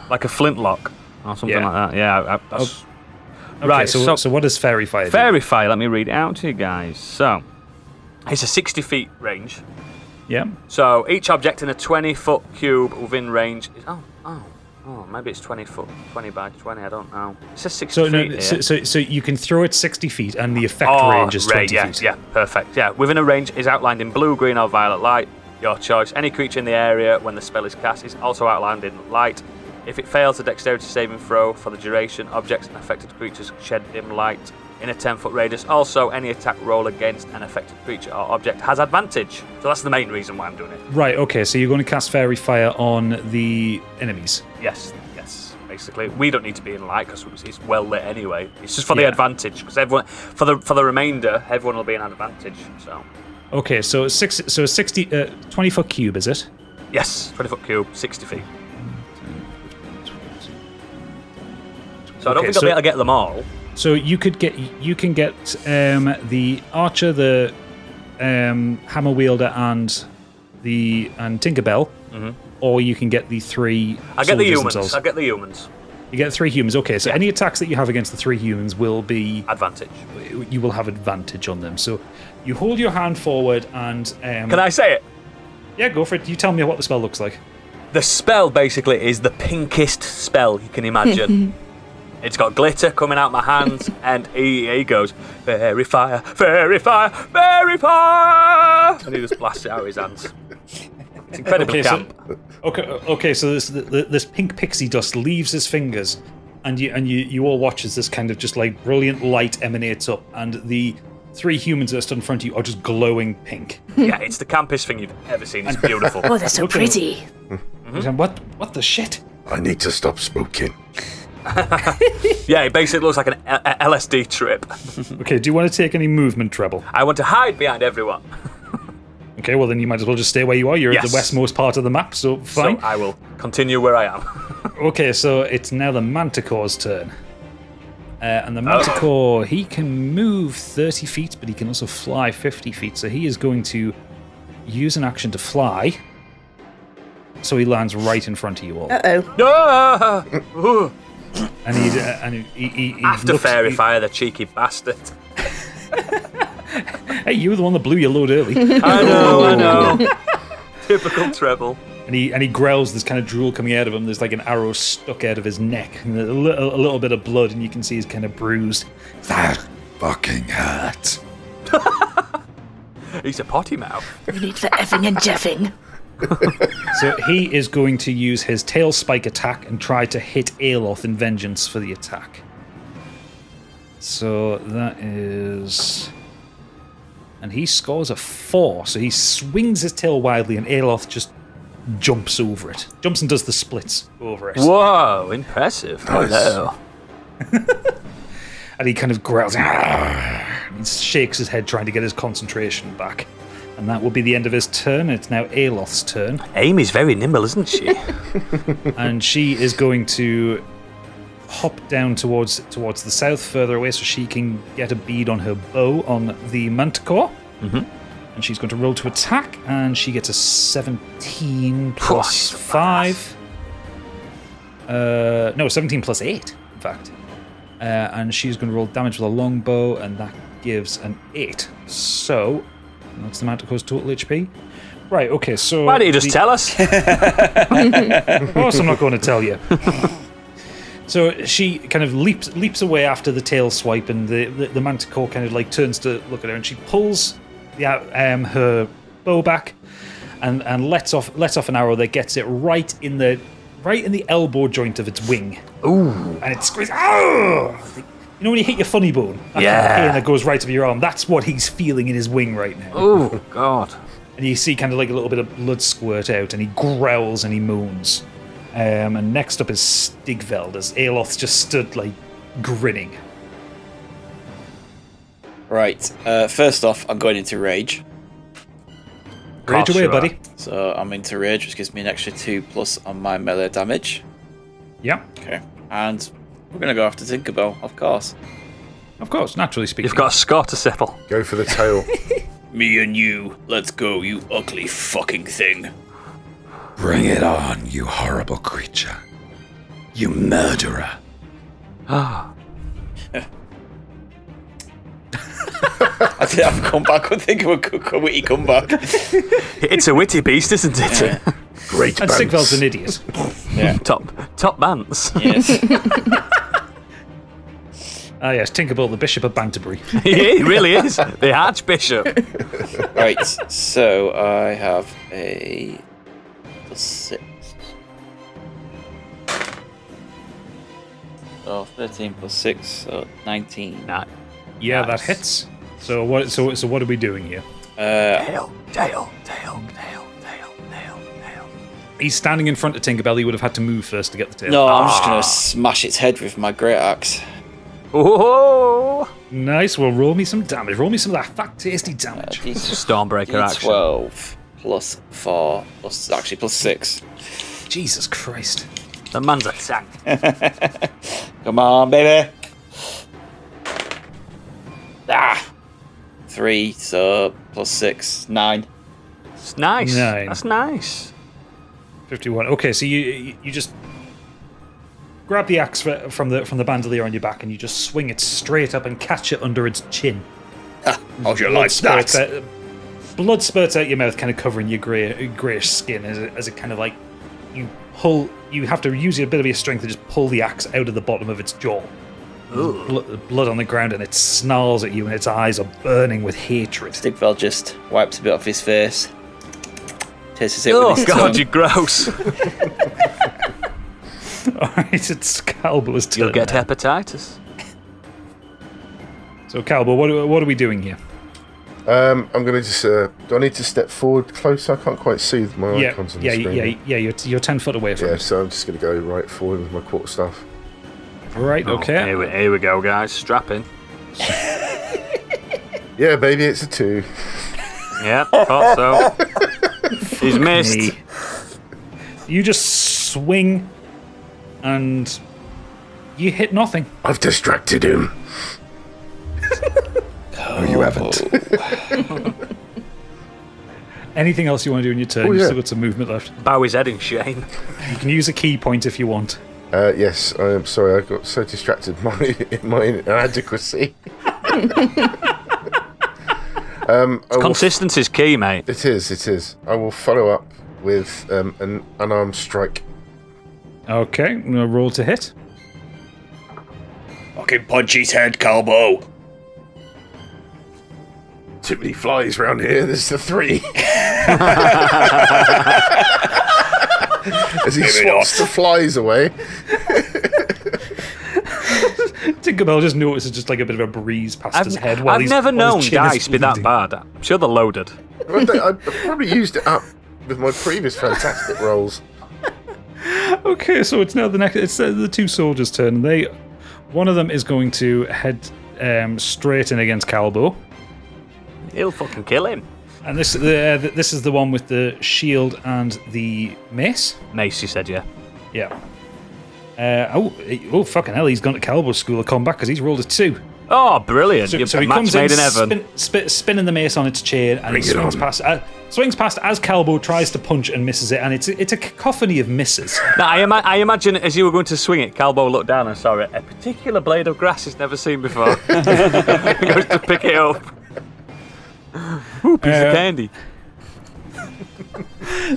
Like a flintlock or something Yeah. like that. Yeah. That's... Okay, Right, so what does fairy fire do? Fairy fire, let me read it out to you guys. So, it's a 60 feet range. Yeah. So, each object in a 20-foot cube within range is... Oh, maybe it's 20 by 20, I don't know. It says 60 feet here. So you can throw it 60 feet, and the effect range is 20 feet. Yeah, perfect. Yeah, within a range is outlined in blue, green, or violet light. Your choice. Any creature in the area when the spell is cast is also outlined in light. If it fails a dexterity saving throw for the duration, objects and affected creatures shed dim light in a 10-foot radius. Also, any attack roll against an affected creature or object has advantage. So that's the main reason why I'm doing it. Right, okay, so you're going to cast fairy fire on the enemies. Yes. Basically, we don't need to be in light because it's well lit anyway. It's just for the advantage, because everyone, for the remainder, everyone will be in advantage. So. Okay, so 20-foot cube, is it? Yes, 20-foot cube, 60 feet. So I don't think I'll be able to get them all. So you can get the archer, the hammer wielder, and Tinkerbell, or you can get the 3. I get the humans. Themselves. I get the humans. You get 3 humans. Okay, so any attacks that you have against the 3 humans will be advantage. You will have advantage on them. So you hold your hand forward and. Can I say it? Yeah, go for it. You tell me what the spell looks like. The spell basically is the pinkest spell you can imagine. It's got glitter coming out my hands, and he goes, fairy fire, fairy fire, fairy fire! And he just blasts it out of his hands. It's incredibly camp. Okay, so this pink pixie dust leaves his fingers, and you all watch as this kind of just like brilliant light emanates up, and the 3 humans that are stood in front of you are just glowing pink. Yeah, it's the campest thing you've ever seen. It's beautiful. Oh, they're so pretty. What the shit? I need to stop smoking. Yeah, it basically looks like an LSD trip. Okay, do you want to take any movement, Treble? I want to hide behind everyone. Okay, well then you might as well just stay where you are. You're at the westmost part of the map, so fine. So I will continue where I am. Okay, so it's now the Manticore's turn. And the Manticore, he can move 30 feet, but he can also fly 50 feet. So he is going to use an action to fly. So he lands right in front of you all. Uh-oh. And he After looks, fairy fire, the cheeky bastard. Hey, you were the one that blew your load early. I know. Typical treble. And he growls. There's kind of drool coming out of him. There's like an arrow stuck out of his neck, and a little bit of blood, and you can see he's kind of bruised. That fucking hurt. He's a potty mouth. We need the effing and jeffing. So he is going to use his tail spike attack and try to hit Aeloth in vengeance for the attack. So that is... And he scores a 4, so he swings his tail wildly and Aeloth just jumps over it. Jumps and does the splits over it. Whoa, impressive. Nice. Hello. And he kind of growls. And shakes his head trying to get his concentration back. And that will be the end of his turn. It's now Aeloth's turn. Amy's very nimble, isn't she? And she is going to hop down towards the south further away so she can get a bead on her bow on the Manticore. Mm-hmm. And she's going to roll to attack, and she gets a 17 plus 5. No, 17 plus 8, in fact. And she's going to roll damage with a longbow, and that gives an 8. So, that's the Manticore's total HP. Right, okay, so... Why don't you just tell us? Of course I'm not going to tell you. So she kind of leaps away after the tail swipe, and the Manticore kind of like turns to look at her, and she pulls her bow back and lets off an arrow that gets it right in the elbow joint of its wing. Ooh. And it screams, "Oh!" You know when you hit your funny bone? That's Yeah. the pain that goes right up your arm. That's what he's feeling in his wing right now. Oh, God. And you see kind of like a little bit of blood squirt out, and he growls and he moans. And next up is Stigveld, as Aeloth just stood like grinning. Right. First off, I'm going into rage. Rage away, buddy. So I'm into rage, which gives me an extra 2+ on my melee damage. Yeah, Okay. And we're going to go after Tinkerbell, of course. of course, naturally speaking. You've got a score to settle. Go for the tail. Me and you, let's go, you ugly fucking thing. Bring it on, you horrible creature. You murderer. Ah. I didn't have a comeback. I couldn't think of a witty comeback. It's a witty beast, isn't it? Yeah. Great And bounce. Stigveld's an idiot. Yeah. Top bants. Yes. Ah, yes, Tinkerbell, the Bishop of Banterbury. He really is. The Archbishop. Right. So I have a +6. So 13 + 6, so 19. Nah. Yeah, Nice. that hits. So what? So what are we doing here? Tail. He's standing in front of Tinkerbell. He would have had to move first to get the tail. No, I'm just gonna smash its head with my great axe. Oh, Nice. Well, roll me some damage. Roll me some of that fat, tasty damage. Stormbreaker action. D12 +4 +6. Jesus Christ. The man's a tank. Come on, baby. 3, so +6, 9. It's nice. 9. That's nice. 51. Okay, so you just grab the axe from the bandolier on your back, and you just swing it straight up and catch it under its chin. How'd you like that? Blood spurts out your mouth, kind of covering your greyish skin as it kind of like you have to use a bit of your strength to just pull the axe out of the bottom of its jaw. Blood on the ground, and it snarls at you, and its eyes are burning with hatred. Stigveld just wipes a bit off his face. Tastes it Oh, with his God, tongue. you're gross. Alright, it's Calbo's turn. You'll get now. hepatitis. So, Calbo, what are we doing here? I'm going to just... do I need to step forward closer? I can't quite see with my icons on the screen. You're 10 foot away from Yeah, it. so I'm just going to go right forward with my quarterstaff. Right, okay. Here we go, guys. Strap in. Yeah, baby, it's a 2. Yeah, thought so. He's missed. Me. You just swing and You hit nothing. I've distracted him. Oh, you haven't. Anything else you want to do in your turn? Oh, You've yeah. still got some movement left. Bow his head in shame. You can use a key point if you want. Yes, I am sorry. I got so distracted by my inadequacy. Consistency's key, mate. It is. I will follow up with an unarmed strike. Okay, I'm going to roll to hit. Fucking punch his head, Calbo. Too many flies round here. This is a 3. As he swats the flies away. Tinkerbell just notices just like a bit of a breeze past his head while I've he's never while known his chin is dice be that bleeding. bad. I'm sure they're loaded. I probably used it up with my previous fantastic rolls. Okay, so it's now it's the two soldiers' turn. One of them is going to head straight in against Calbo, He'll fucking kill him. and this is the one with the shield and the mace. Mace, you said, yeah. Yeah. Oh, fucking hell! He's gone to Calbo's school of combat because he's rolled a 2. Oh, brilliant. So You're he match comes made in, in heaven. spinning the mace on its chain, and Bring he it swings on. past as Calbo tries to punch and misses it, and it's a cacophony of misses. Now, I imagine as you were going to swing it, Calbo looked down and saw it. A particular blade of grass he's never seen before. He goes to pick it up. Ooh, piece of candy.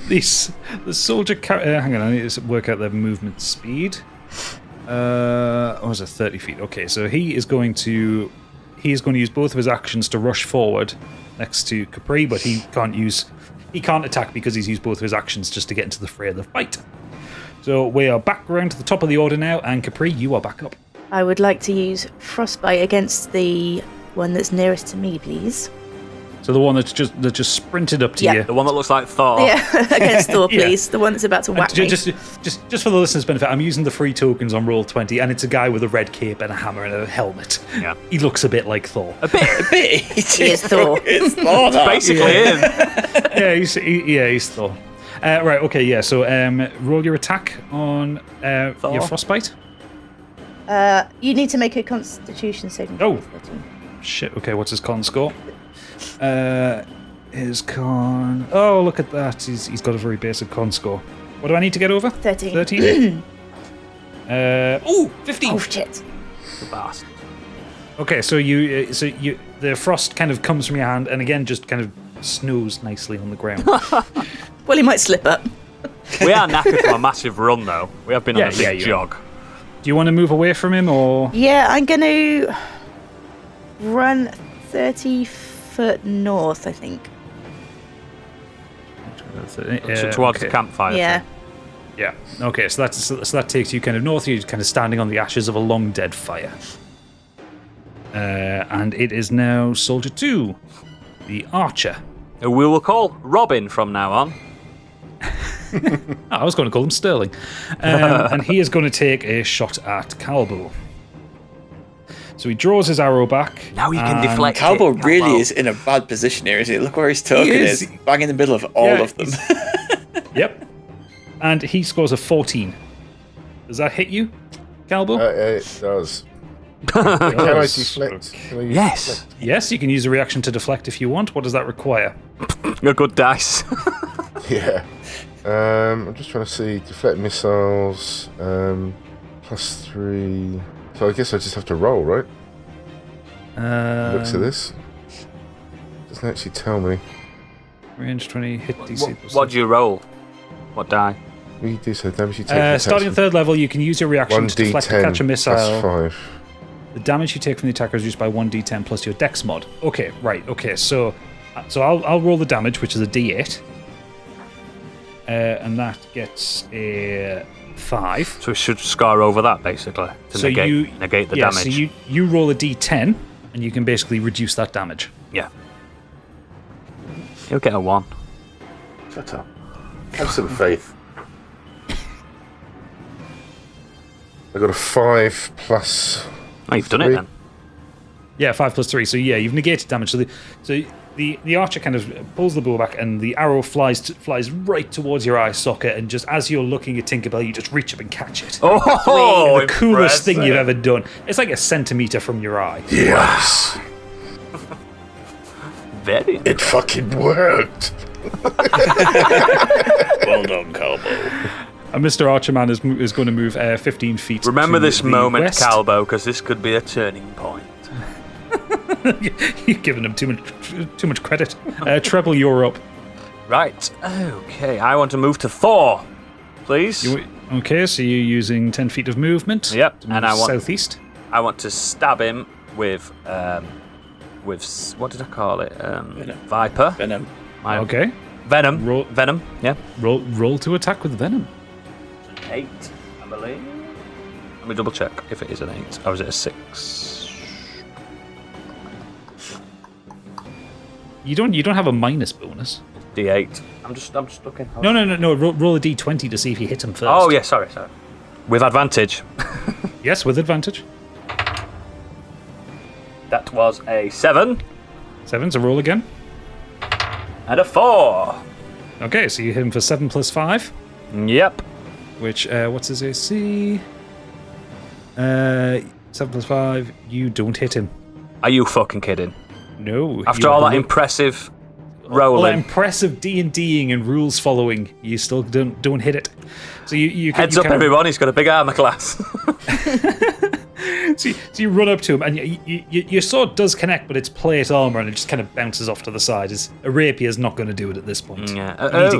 The soldier. Hang on, I need to work out their movement speed. What was it? 30 feet. Okay, so he is going to use both of his actions to rush forward next to Capri, but he can't attack because he's used both of his actions just to get into the fray of the fight. So we are back around to the top of the order now, and Capri, you are back up. I would like to use Frostbite against the one that's nearest to me, please. So the one that just sprinted up to Yeah. you. The one that looks like Thor. Yeah, against Thor, Yeah. please. The one that's about to whack me. Just for the listeners' benefit, I'm using the free tokens on Roll20, and it's a guy with a red cape and a hammer and a helmet. Yeah. He looks a bit like Thor. A bit. He is Thor. It's Thor. that. Basically him. He's Thor. Right, okay, yeah. So roll your attack on your frostbite. You need to make a Constitution saving throw. Oh. 13. Shit. Okay, what's his con score? His con. Oh, look at that. He's got a very basic con score. What do I need to get over? 13. 13. 15. Oh shit! The bastard. Okay, so the frost kind of comes from your hand, and again just kind of snows nicely on the ground. Well, he might slip up. We are knackered from a massive run, though. We have been on a big you jog. Do you want to move away from him, or? Yeah, I'm going to run 30 foot north, I think. Towards the campfire. Yeah. thing. Yeah. Okay, so that takes you kind of north. You're kind of standing on the ashes of a long dead fire. And it is now Soldier 2, the archer. Who we will call Robin from now on. I was going to call him Sterling. And he is going to take a shot at Calbo. So he draws his arrow back. Now he can and- deflect it. Calbo really Calbo. is in a bad position here, isn't he? Look where his token is. is. Bang in the middle of all Yeah, of them. Yep. And he scores a 14. Does that hit you, Calbo? It does. Can I deflect? Can I use Yes. deflect? Yes, you can use a reaction to deflect if you want. What does that require? A good dice. Yeah. I'm just trying to see. Deflect missiles. +3. So I guess I just have to roll, right? Looks at this. Doesn't actually tell me. Range 20, hit DC. plus What do you roll? What die? We do so damage you take. starting at third level, you can use your reaction to deflect to 1d10 catch a missile. +5. The damage you take from the attacker is reduced by 1d10 plus your dex mod. Okay, right. Okay, so I'll roll the damage, which is a d8, and that gets a 5. So we should scar over that, basically, to negate the damage. So you roll a d10, and you can basically reduce that damage. Yeah. He'll get a 1. Shut up. Have some faith. I got a 5 plus. Oh, you've done it 3. then. Yeah, 5 plus 3. So yeah, you've negated damage. So The archer kind of pulls the bow back, and the arrow flies right towards your eye socket. And just as you're looking at Tinkerbell, you just reach up and catch it. Oh, the coolest thing you've ever done. It's like a centimeter from your eye. Yes. Very. It fucking worked. Well done, Calbo. And Mr. Archerman is going to move 15 feet. Remember to this the moment, west. Calbo, because this could be a turning point. You're giving him too much credit. Treble, you're up. Right. Okay. I want to move to Thor, please. Okay, so you're using 10 feet of movement. Yep, to move and I want- southeast. I want to stab him with what did I call it? Viper. Venom. Okay. Venom. Roll- Venom. Yeah. Roll to attack with venom. 8, I believe. Let me double check if it is an 8. Or is it a 6? You don't have a minus bonus. D8. I'm just looking. No. Roll a d20 to see if you hit him first. Oh yeah, sorry. With advantage. Yes, with advantage. That was a 7 7, so roll again. and a 4. Okay, so you hit him for 7 plus 5, Yep. which, what's his AC? 7 plus 5, you don't hit him. Are you fucking kidding? No. After you all that look- impressive all that rolling. impressive D&Ding and rules following, you still don't hit it. So you Heads you up, kind of- everyone. He's got a big armor class. So you run up to him, and your sword does connect, but it's plate armor, and it just kind of bounces off to the side. A rapier's not going to do it at this point. Yeah. You need to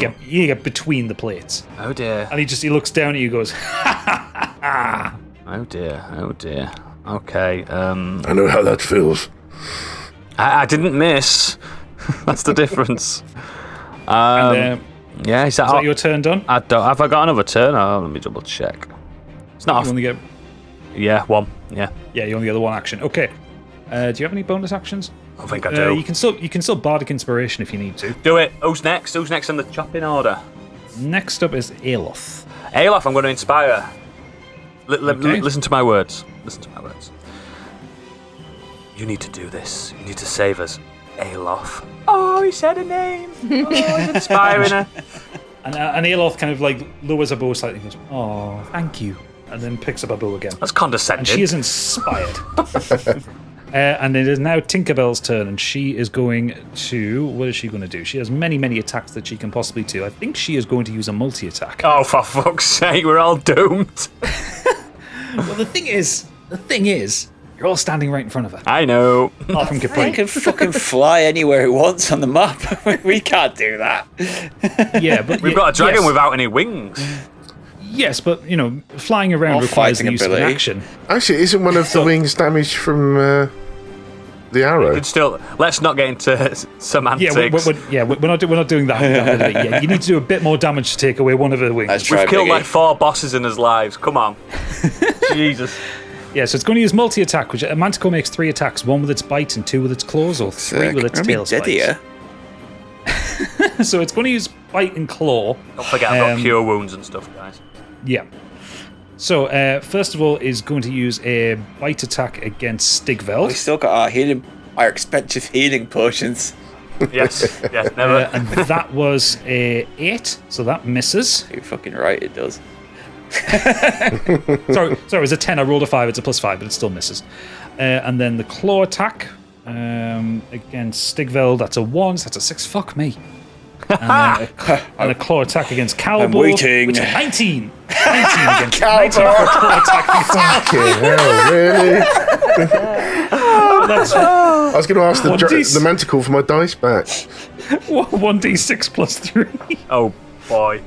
get between the plates. Oh dear. And he looks down at you, and goes, Oh dear. Okay. I know how that feels. I didn't miss. That's the difference. and, Yeah. Is is that your turn done? I don't. Have I got another turn? Oh, let me double check. It's not. You only get, Yeah, 1. Yeah. yeah, you only get the one action. Okay. Do you have any bonus actions? I think I do. You can still bardic inspiration if you need to. Do it. Who's next? Who's next in the chopping order? Next up is Aeloth. Aelof, I'm going to inspire. Okay. Listen to my words. You need to do this. You need to save us. Aelof. Oh, he said a name. Oh, he's inspiring her. And Aeloth kind of like lowers her bow slightly and goes, "Oh, thank you," and then picks up her bow again. That's And condescending. she is inspired. And it is now Tinkerbell's turn, and she is going to... What is she going to do? She has many, many attacks that she can possibly do. I think she is going to use a multi-attack. Oh, for fuck's sake, we're all doomed. Well, the thing is, you're all standing right in front of her. I know. Apart from He Capri. can fucking fly anywhere he wants on the map. We can't do that. Yeah, but We've got a dragon without any wings. Yes, but, flying around Or requires the fighting use of an ability. action. Actually, isn't one of the wings damaged from the arrow? But still, let's not get into semantics. We're not doing that. Yeah, you need to do a bit more damage to take away one of her wings. That's We've right, killed Biggie. like 4 bosses in his lives. Come on. Jesus. Yeah, so it's going to use multi-attack, which a Manticore makes 3 attacks, 1 with its bite and 2 with its claws, or 3 with its Can I be tail dead here? spikes. So it's going to use bite and claw. Don't forget I've got cure wounds and stuff, guys. Yeah. So, first of all, is going to use a bite attack against We Stigveld. still got our expensive healing potions. Yes. Yeah, never. And that was a 8, so that misses. You're fucking right, it does. Sorry, it was a 10. I rolled a 5. It's a plus 5, but it still misses. And then the claw attack against Stigveld. That's a 1. So that's a 6. Fuck me. And a claw attack against Calbo. I'm waiting. Which is 19. 19 against 19 for a claw attack. Fucking hell, really? That's I was going to ask What is- the manticore for my dice back. 1d6 plus 3. Oh, boy.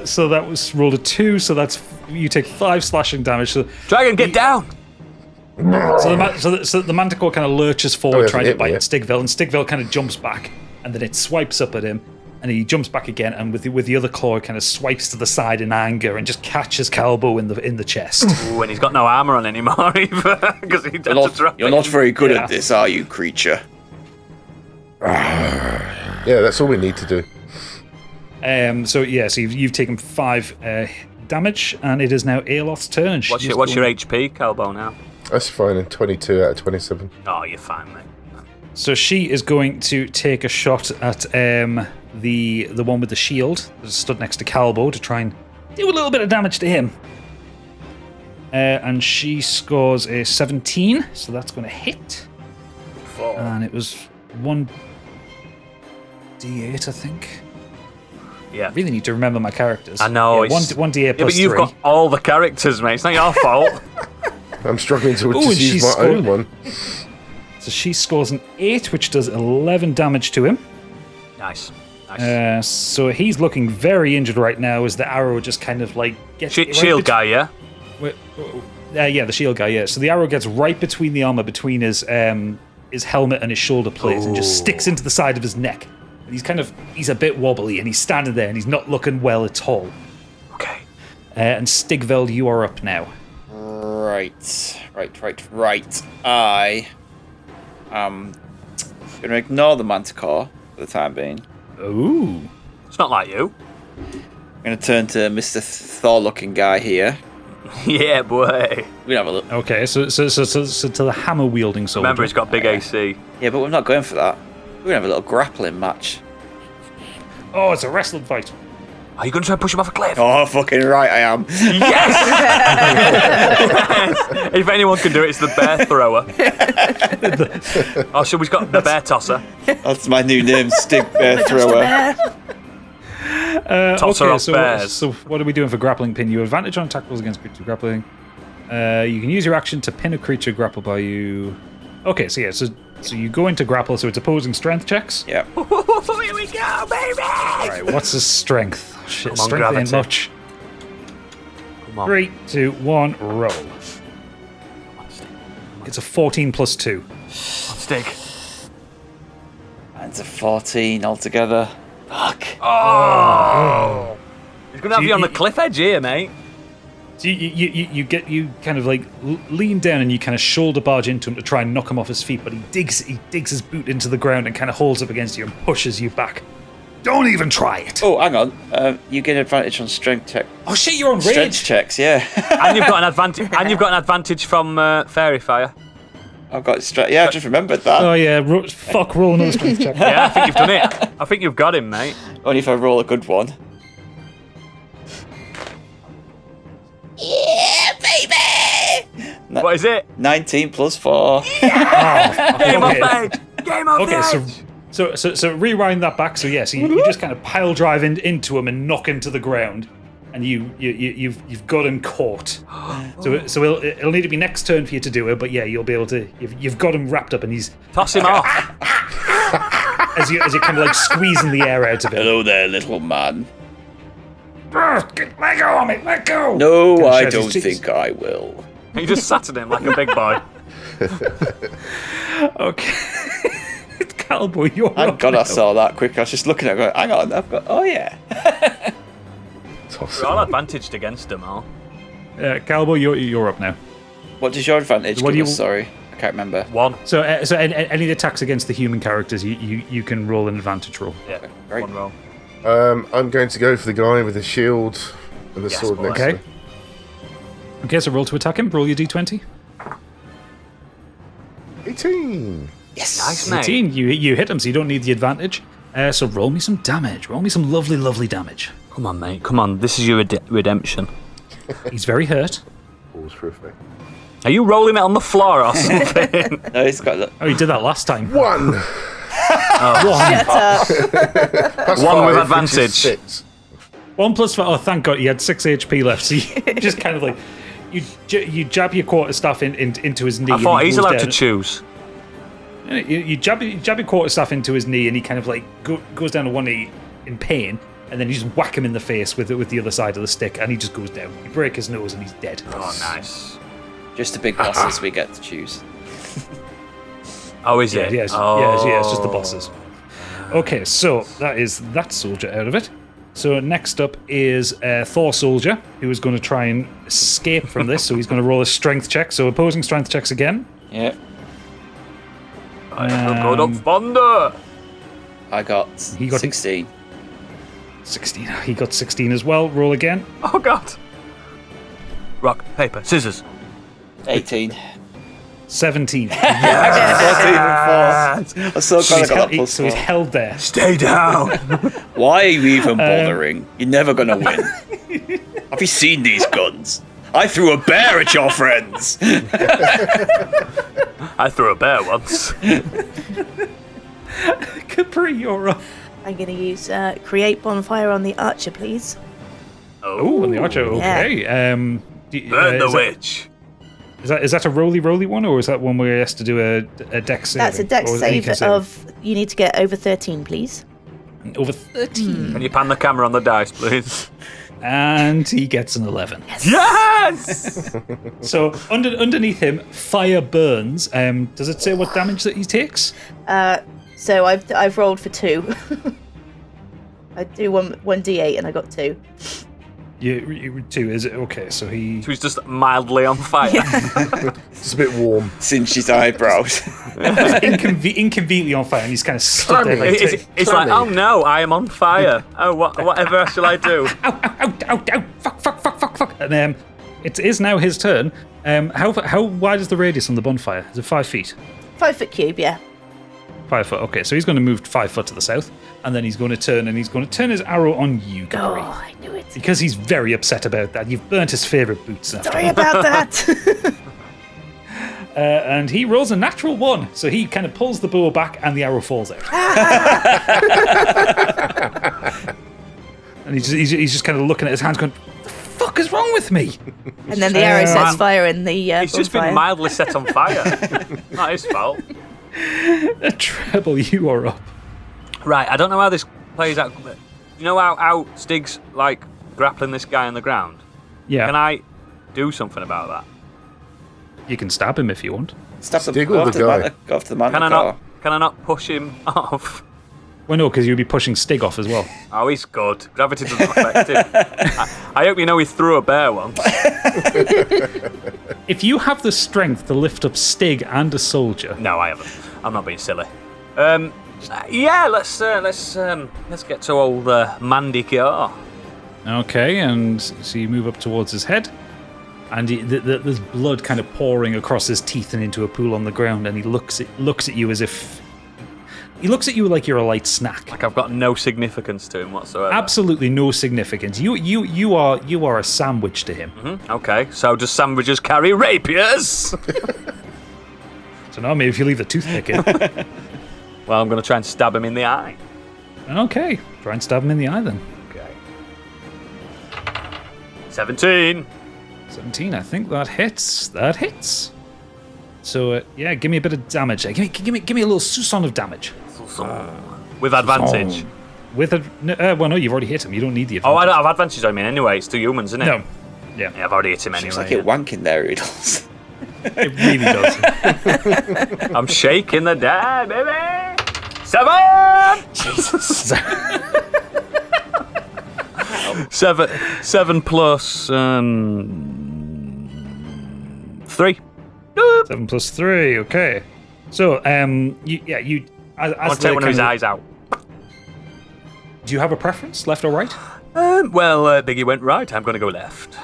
So that was rolled a 2. So that's you take 5 slashing damage. So Dragon, get down! the Manticore kind of lurches forward, yeah, trying to hit me, bite yeah. Stigveld, and Stigveld kind of jumps back, and then it swipes up at him, and he jumps back again, and with the other claw, it kind of swipes to the side in anger, and just catches Calbo in the chest. Ooh, and he's got no armor on anymore either, because he had to drop You're it. not very good Yeah. at this, are you, creature? Yeah, that's all we need to do. So you've taken 5 damage, and it is now Aeloth's turn. And What's she's your going- HP, Calbo, now? That's fine, and 22 out of 27. Oh, you're fine, mate. So she is going to take a shot at the one with the shield that stood next to Calbo to try and do a little bit of damage to him. And she scores a 17, so that's going to hit. And it was 1d8, I think. Yeah. I really need to remember my characters. I know. Yeah, 1d8 yeah, plus but you've 3. got all the characters, mate. It's not your fault. I'm struggling to Ooh, just and use my own one. So she scores an 8, which does 11 damage to him. Nice. So he's looking very injured right now as the arrow just kind of like gets... Shield guy, yeah? Yeah, the shield guy, yeah. So the arrow gets right between the armor, between his helmet and his shoulder plate, and just sticks into the side of his neck. And he's a bit wobbly, and he's standing there, and he's not looking well at all. Okay. And Stigveld, you are up now. Right. I am going to ignore the Manticore for the time being. Ooh. It's not like you. I'm going to turn to Mr. Thor-looking guy here. Yeah, boy. We can have a look. Okay, so to the hammer-wielding soldier. Remember, he's got big AC. Yeah, but we're not going for that. We're going to have a little grappling match. Oh, it's a wrestling fight. Are you going to try and push him off a cliff? Oh, fucking right I am. Yes! If anyone can do it, it's the bear thrower. So we've got the bear tosser. That's my new name, Stig Bear Thrower. Tosser off bears. So what are we doing for grappling pin? You have advantage on attack rolls against creature grappling. You can use your action to pin a creature grappled by you. Okay, so you go into grapple, so it's opposing strength checks. Yeah. Here we go, baby! Alright, what's his strength? Shit, Come on, strength ain't gravity. much. Come on. 3, 2, 1, roll. It's a 14 plus 2. Stick. And it's a 14 altogether. Fuck. Oh! He's going to have you on the cliff edge here, mate. So you kind of like lean down and you kind of shoulder barge into him to try and knock him off his feet, but he digs his boot into the ground and kind of holds up against you and pushes you back. Don't even try it. Oh, hang on. You get advantage on strength check. Oh shit, you're on Strength rage. checks, yeah. And you've got an advantage. And you've got an advantage from Fairy Fire. I've got strength. Yeah, I just remembered that. Oh yeah, roll another strength check. Yeah, I think you've done it. I think you've got him, mate. Only if I roll a good one. Yeah, baby! What is it? 19 plus 4. Game off edge. Game off Okay, edge. so rewind that back. So yes, you just kind of pile drive into him and knock him to the ground, and you've got him caught. So it'll need to be next turn for you to do it, but yeah, you'll be able to. You've got him wrapped up, and he's Toss him off. as you kind of like squeezing the air out of it. Hello there, little man. Let go of me! Let go! No, Kinda I shouts, don't he's- think I will. He just sat at him like a big boy. Okay. Cowboy, you're Thank up God now. I saw that quick. I was just looking at it going, hang on, I've got... Oh, yeah. Toss We're all it. advantaged against him, all. Cowboy, you're up now. What does your advantage What do give you- us? Sorry, I can't remember. 1. So any attacks against the human characters, you can roll an advantage roll. Yeah, Great. 1 roll. I'm going to go for the guy with the shield and the Yes, sword boy. next Okay. to me. Okay, so roll to attack him. Roll your d20. 18. Yes. Nice, mate. 18. You hit him, so you don't need the advantage. So roll me some damage. Roll me some lovely, lovely damage. Come on, mate. Come on. This is your redemption. He's very hurt. Pause for effect. Are you rolling it on the floor or something? No, he's got... Oh, he did that last time. 1. Shut up. That's 1 with 5, which is advantage. 6. 1 plus 4. Oh, thank God, you had 6 HP left. So you just kind of like you jab your quarterstaff into his knee. I thought and he he's goes allowed to down. choose. You jab your quarterstaff into his knee, and he kind of like goes down to one knee in pain, and then you just whack him in the face with the other side of the stick, and he just goes down. You break his nose, and he's dead. Oh, nice. Just the big bosses we get to choose. Oh, is Yeah, it? yes, Oh. yeah, it's just the bosses. Okay, so that is that soldier out of it. So next up is Thor soldier, who is going to try and escape from this. So he's going to roll a strength check. So opposing strength checks again. Yeah. Good up thunder. I got He got- 16. 16. He got 16 as well. Roll again. Oh, God. Rock, paper, scissors. 18. 17. 14 and 4. I'm so glad I got that plus So he's 4. held there. Stay down. Why are you even bothering? You're never gonna win. Have you seen these guns? I threw a bear at your friends. I threw a bear once. Capri, you're up. I'm going to use create bonfire on the archer, please. Oh, on the archer. Okay. Burn the witch. Is that a roly one, or is that one where he has to do a dex save? That's a dex save of, you need to get over 13, please. Over 13. Can you pan the camera on the dice, please? And he gets an 11. Yes! So underneath him, fire burns. Does it say what damage that he takes? So I've rolled for 2. I do 1d8 and I got 2. You 2, is it? Okay, so he... So he's just mildly on fire. It's a bit warm. Since his eyebrows. inconveniently on fire, and he's kind of stood there like... It's like, oh no, I am on fire. Oh, whatever shall I do? Ow, fuck. And it is now his turn. How wide is the radius on the bonfire? Is it 5 feet? 5 foot cube, yeah. 5 foot, okay. So he's going to move 5 foot to the south, and then he's going to turn his arrow on you, Capri. Oh, I knew it. Because he's very upset about that. You've burnt his favourite boots. Sorry about that. And he rolls a natural 1, so he kind of pulls the bow back and the arrow falls out. And he's just kind of looking at his hands going, what the fuck is wrong with me? And then the arrow sets fire in the He's just been bonfire. mildly set on fire. Not his fault. Treble, you are up. Right, I don't know how this plays out. You know how Stig's like grappling this guy on the ground? Yeah. Can I do something about that? You can stab him if you want. Stab the Stick with the guy. Go after the man Can in I the car. not push him off? Well, no, because you'll be pushing Stig off as well. Oh, he's good. Gravity doesn't affect him. I hope you know he threw a bear once. If you have the strength to lift up Stig and a soldier, No, I haven't. I'm not being silly. Yeah, let's get to old Mandicure. okay, and so you move up towards his head, and there's blood kind of pouring across his teeth and into a pool on the ground, and he looks at you as if he looks at you like you're a light snack. Like I've got no significance to him whatsoever. Absolutely no significance. You are a sandwich to him. Okay, so does sandwiches carry rapiers? So now maybe if you leave the toothpick in. Well, I'm going to try and stab him in the eye. Okay, try and stab him in the eye then. Okay. 17. 17, I think that hits. That hits. So yeah, give me a bit of damage. Give me a little soupçon of damage. With advantage. With a well, no, you've already hit him. You don't need the Oh, advantage. I don't have advantage on me anyway. It's 2 humans, isn't it? No. Yeah, Yeah, I've already hit him anyway. Looks like it wanking there, he does. it really does. I'm shaking the die, baby. 7. Jesus. 7 plus 3. 7 plus 3. Okay. So you. As I want to take one of his eyes out. Do you have a preference, left or right? Well, Biggie went right. I'm going to go left.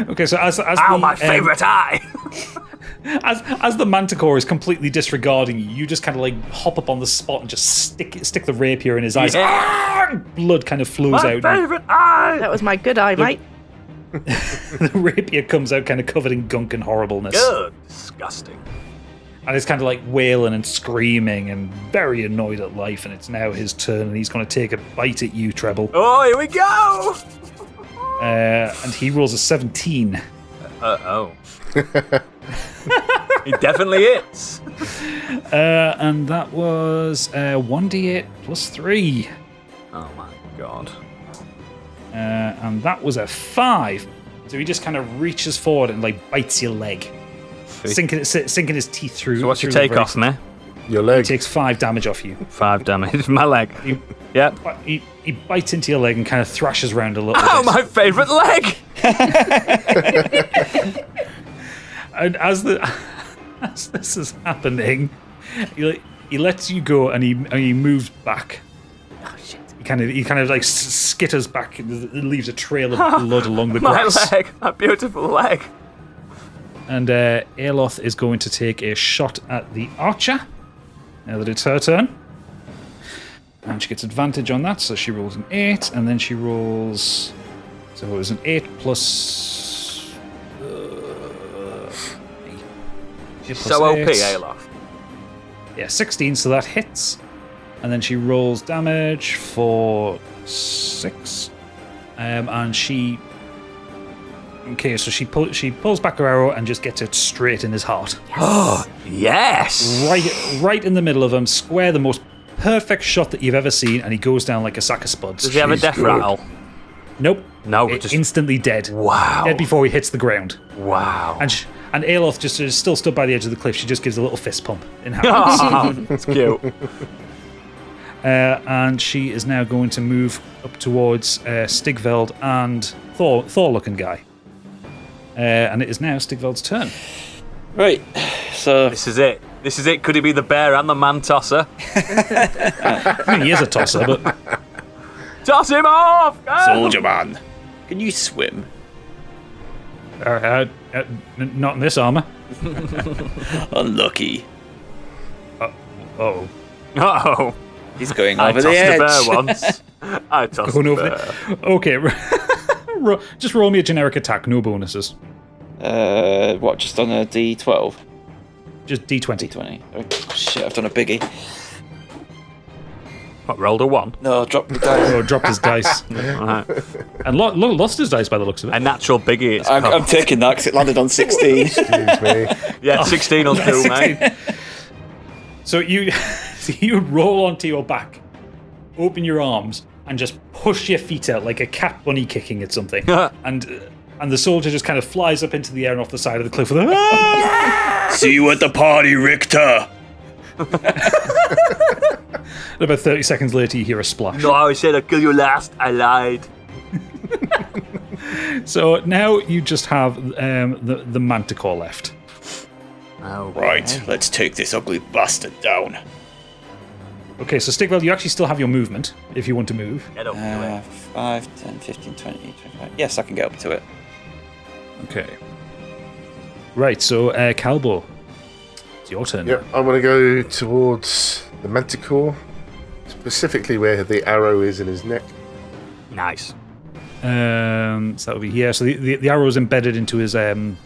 Okay, so as Ow, my favourite eye! as the manticore is completely disregarding you, you just kind of like hop up on the spot and just stick the rapier in his eyes. Yeah. Blood kind of flows My out. favourite eye! That was my good eye, mate. The rapier comes out kind of covered in gunk and horribleness. Good. Disgusting. And it's kind of like wailing and screaming and very annoyed at life, and it's now his turn, and he's going to take a bite at you, Treble. Oh, here we go! And he rolls a 17. Oh. He definitely hits. And that was 1d8 plus 3. Oh my god. And that was a 5. So he just kind of reaches forward and like bites your leg, sinking his teeth through. So what's your through the take off me? Your He leg. takes 5 damage off you. 5 damage. My leg. Yep. He bites into your leg and kind of thrashes around a little Oh, bit. my favourite leg! And as this is happening, he lets you go and he moves back. Oh, shit. He kind of like skitters back and leaves a trail of blood along the My grass. leg. My beautiful leg. And Aeloth is going to take a shot at the archer. Now that it's her turn. And she gets advantage on that, so she rolls an 8, and then she rolls... So it was an 8 plus... She's so OP, Alof. Yeah, 16, so that hits. And then she rolls damage for 6. And she... Okay, so she pulls back her arrow and just gets it straight in his heart. Oh, yes! Right in the middle of him, square, the most perfect shot that you've ever seen, and he goes down like a sack of spuds. Does he have a death rattle? Nope. No, just instantly dead. Wow. Dead before he hits the ground. Wow. And Aeloth just is still stood by the edge of the cliff. She just gives a little fist pump in hand. Oh, that's cute. And she is now going to move up towards Stigveld and Thor-looking guy. And it is now Stigveld's turn. Right, so... This is it. Could he be the bear and the man tosser? I mean, he is a tosser, but... Toss him off! Go! Soldier man, can you swim? Not in this armor. Unlucky. Oh. Uh-oh. He's going I over tossed the edge. the bear once. I tossed Going the over bear. Okay. Just roll me a generic attack, no bonuses. What, just on a D12? Just D20. D20. Oh, shit, I've done a biggie. What, rolled a 1? No, drop the dice. Oh, dropped his dice. Right. And lost his dice by the looks of A it. natural biggie. It's I'm called. taking that because it landed on 16. Excuse me. Yeah, 16 will do, mate. So you roll onto your back, open your arms, and just push your feet out like a cat bunny kicking at something. and the soldier just kind of flies up into the air and off the side of the cliff with a... See you at the party, Richter. And about 30 seconds later, you hear a splash. No, I said I'd kill you last. I lied. So now you just have the Manticore left. Oh, Right, let's take this ugly bastard down. Okay, so Stigveld, you actually still have your movement if you want to move. Get up to it. 5, 10, 15, 20, 25. Yes, I can get up to it. Okay. Right, so Calbo, it's your turn. Yep, I want to go towards the Manticore, specifically where the arrow is in his neck. Nice. So that would be here. So the arrow is embedded into his wing.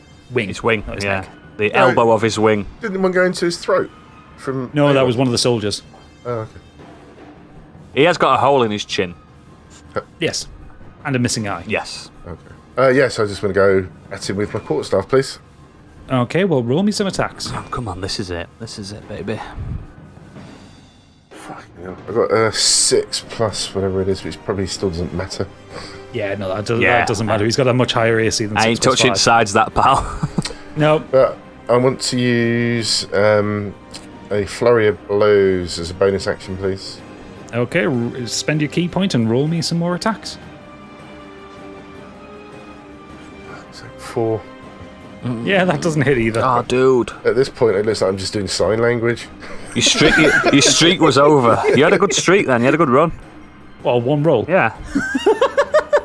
His wing, not his yeah. neck. The elbow of his wing. Didn't one go into his throat? From No, that was one of the soldiers. Oh, okay. He has got a hole in his chin. Yes. And a missing eye. Yes. Okay. Yes, I just want to go at him with my quarterstaff, please. Okay, well, roll me some attacks. Oh, come on, this is it. This is it, baby. Fucking hell. I've got a 6 plus whatever it is, which probably still doesn't matter. Yeah, no, that doesn't matter. Yeah. He's got a much higher AC than 6 I ain't plus touching 5. sides, that pal. No. But I want to use a flurry of blows as a bonus action, please. Okay, spend your key point and roll me some more attacks. So 4. Yeah, that doesn't hit either. Oh, dude. At this point, it looks like I'm just doing sign language. Your streak was over. You had a good streak then. You had a good run. Well, one roll. Yeah.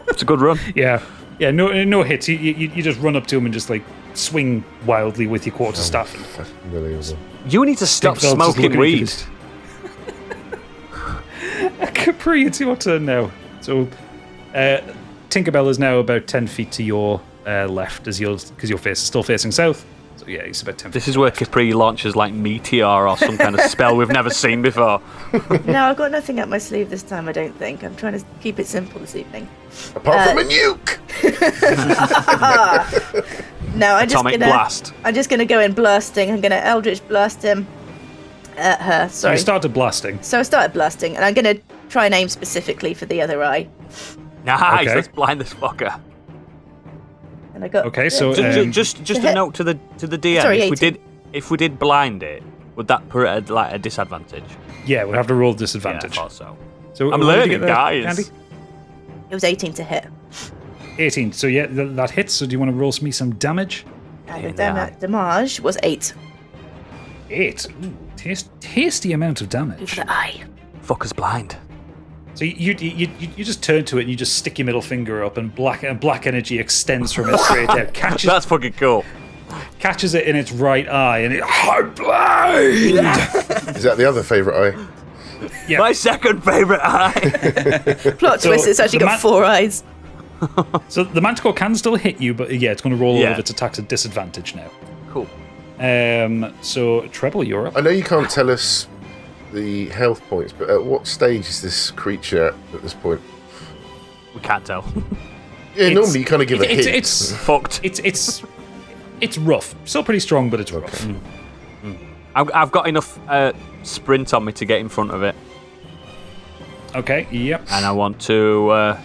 It's a good run. Yeah. Yeah, no hits. You just run up to him and just, like, swing wildly with your quarterstaff. Fucking unbelievable. You need to stop Stigveld's just smoking looking weed. at Capri, it's your turn now. So, Tinkerbell is now about 10 feet to your left because your face is still facing south. So yeah, he's about 10 feet. This is where Capri launches like Meteor or some kind of spell we've never seen before. No, I've got nothing up my sleeve this time, I don't think. I'm trying to keep it simple this evening. Apart from a nuke! No, Atomic blast. I'm just gonna go in blasting. I'm gonna Eldritch blast him at her. So Sorry. you started blasting. So I started blasting, and I'm gonna try and aim specifically for the other eye. Nice, Okay. let's blind this fucker. And I got Okay, so Just a note to the DM. Sorry, if we did blind it, would that put it at a disadvantage? yeah, we'll have to roll Yeah, I disadvantage. thought so. So I'm what did you learning, get there, guys. Andy? It was 18 to hit. 18. So yeah, that hits. So do you want to roll me some damage? And the damage was 8. 8. Ooh, tasty amount of Go damage. for the eye. Fucker's blind. So you just turn to it and you just stick your middle finger up and black energy extends from it straight out. That's fucking cool. catches it in its right eye, and I'm blind! Is that the other favourite eye? Yeah. My second favourite eye. Plot twist, it's actually got 4 eyes. So the Manticore can still hit you, but yeah, it's going to roll all Yeah. of its attacks at disadvantage now. Cool. So Treble, you're up. I know you can't tell us the health points, but at what stage is this creature at this point? We can't tell. Yeah, normally you kind of give a hint. It's Fucked. It's rough. Still pretty strong, but it's rough. I've got enough sprint on me to get in front of it, Okay. Yep. and I want to.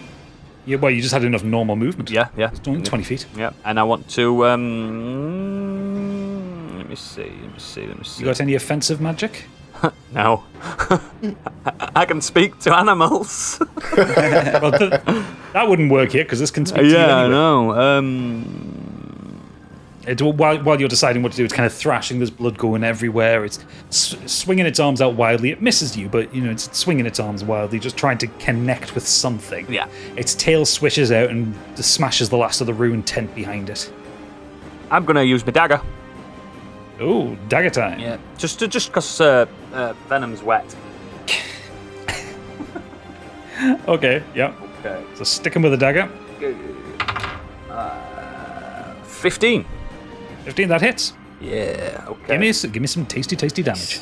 Yeah. Well, you just had enough normal movement. Yeah. It's only 20 feet. Yeah, and I want to. Let me see. You got any offensive magic? No. I can speak to animals. Well, that wouldn't work here because this can speak to you Yeah, I anyway. know. While you're deciding what to do, it's kind of thrashing. There's blood going everywhere. It's swinging its arms out wildly. It misses you, but it's swinging its arms wildly, just trying to connect with something. Yeah. Its tail swishes out and just smashes the last of the ruined tent behind it. I'm gonna use my dagger. Oh, dagger time. Yeah. Just because venom's wet. Okay. Yeah. Okay. So stick him with a dagger. 15. 15. That hits. Yeah. Okay. Give me some tasty damage.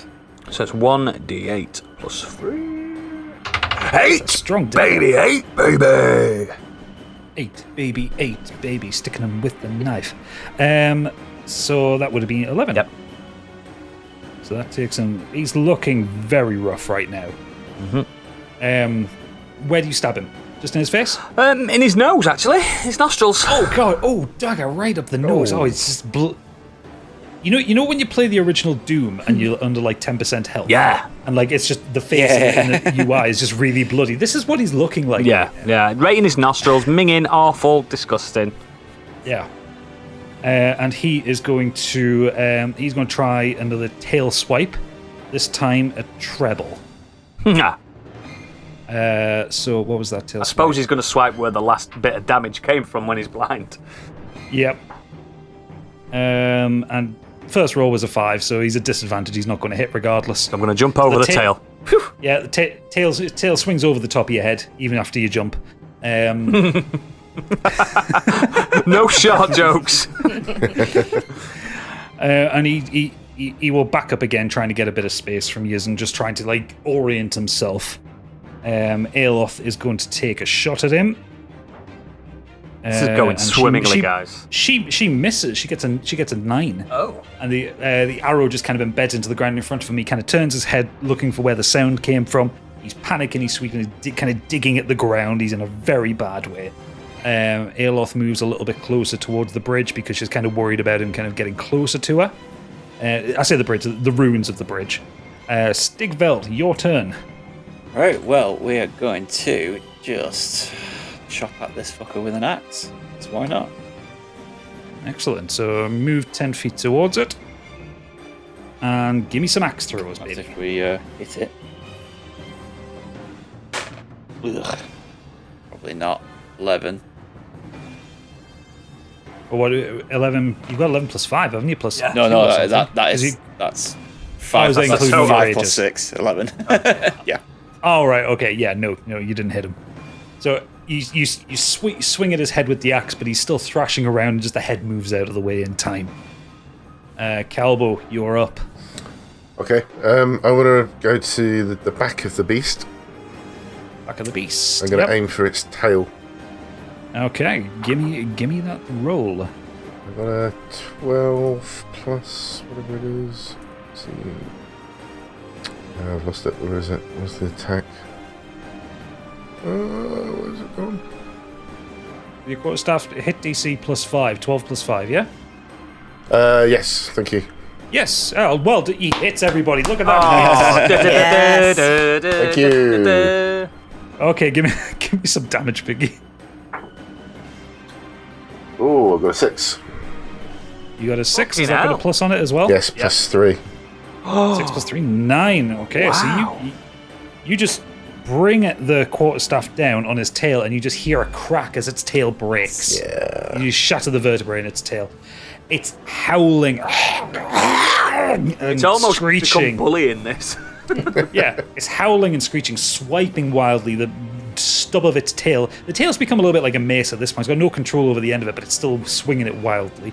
So it's 1d8 plus 3. 8! Strong dagger. Baby, 8, baby! 8, baby, sticking him with the knife. So that would have been 11. Yep. So that takes him. He's looking very rough right now. Where do you stab him? Just in his face? In his nose, actually. His nostrils. Oh god! Oh, dagger right up the nose. Oh, it's just You know when you play the original Doom and you're under like 10% health? Yeah. And like it's just the face and the UI is just really bloody. This is what he's looking like. Yeah. Right in his nostrils, minging, awful, disgusting. Yeah. And he is going to try another tail swipe. This time a treble. So what was that tail? I suppose he's going to swipe where the last bit of damage came from when he's blind. Yep. And first roll was a 5, so he's at disadvantage. He's not going to hit regardless. I'm going to jump over the tail. Yeah, the tail swings over the top of your head even after you jump. No short jokes. And he will back up again, trying to get a bit of space from you and just trying to like orient himself. Aeloth is going to take a shot at him. This is going swimmingly, guys. She misses. She gets a 9. Oh. And the arrow just kind of embeds into the ground in front of him. He kind of turns his head, looking for where the sound came from. He's panicking. He's sweeping, kind of digging at the ground. He's in a very bad way. Aeloth moves a little bit closer towards the bridge because she's kind of worried about him kind of getting closer to her. I say the bridge, the ruins of the bridge. Stigveld, your turn. Right, well, we are going to just chop at this fucker with an axe. So why not? Excellent. So move 10 feet towards it. And give me some axe throws, That's baby. if we hit it. Ugh. Probably not. 11. Or what? 11? You've got 11 plus 5, haven't you? Plus No, two or no, something? that's 5. is that That's including 5 your plus ages? 6, 11. Yeah. Oh, right. Okay. Yeah. No, you didn't hit him. So you swing at his head with the axe, but he's still thrashing around, and just the head moves out of the way in time. Calbo, you're up. Okay, I want to go to the back of the beast. Back of the beast. I'm going to Yep. aim for its tail. Okay. Give me that roll. I've got a 12 plus whatever it is. Let's see. I've lost it. Where is it? What's the attack? Where's it gone? Your quarterstaff hit DC plus 5, 12 plus 5, yeah? Yes, thank you. Yes. Oh, well, he hits everybody. Look at that. Thank you. Okay, give me some damage, Biggie. Oh, I've got a 6. You got a 6. Fucking Is that got a hell. plus on it as well? Yes, plus 3. 6 plus 3, 9. Okay, Wow. so you just bring the quarterstaff down on his tail, and you just hear a crack as its tail breaks. Yeah. You shatter the vertebrae in its tail. It's howling. And It's almost become screeching. bullying this. Yeah, it's howling and screeching, swiping wildly. The stub of its tail. The tail's become a little bit like a mace at this point. It's got no control over the end of it, but it's still swinging it wildly.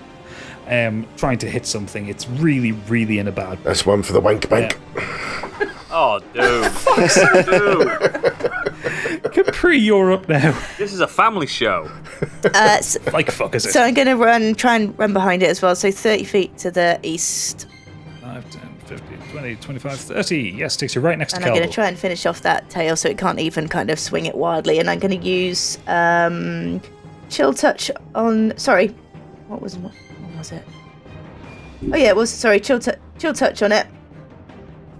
Trying to hit something. It's really, really in a bad. That's one for the wank bank. Oh, dude. Capri, you're up now. This is a family show. Like fuck is it? So I'm going to try and run behind it as well. So 30 feet to the east. 5, 10, 15, 20, 25, 30. Yes, takes you right next And to I'm Calvo. going to try and finish off that tail so it can't even kind of swing it wildly. And I'm going to use chill touch on. Sorry, what was it? Oh yeah, it was. Sorry, chill touch on it.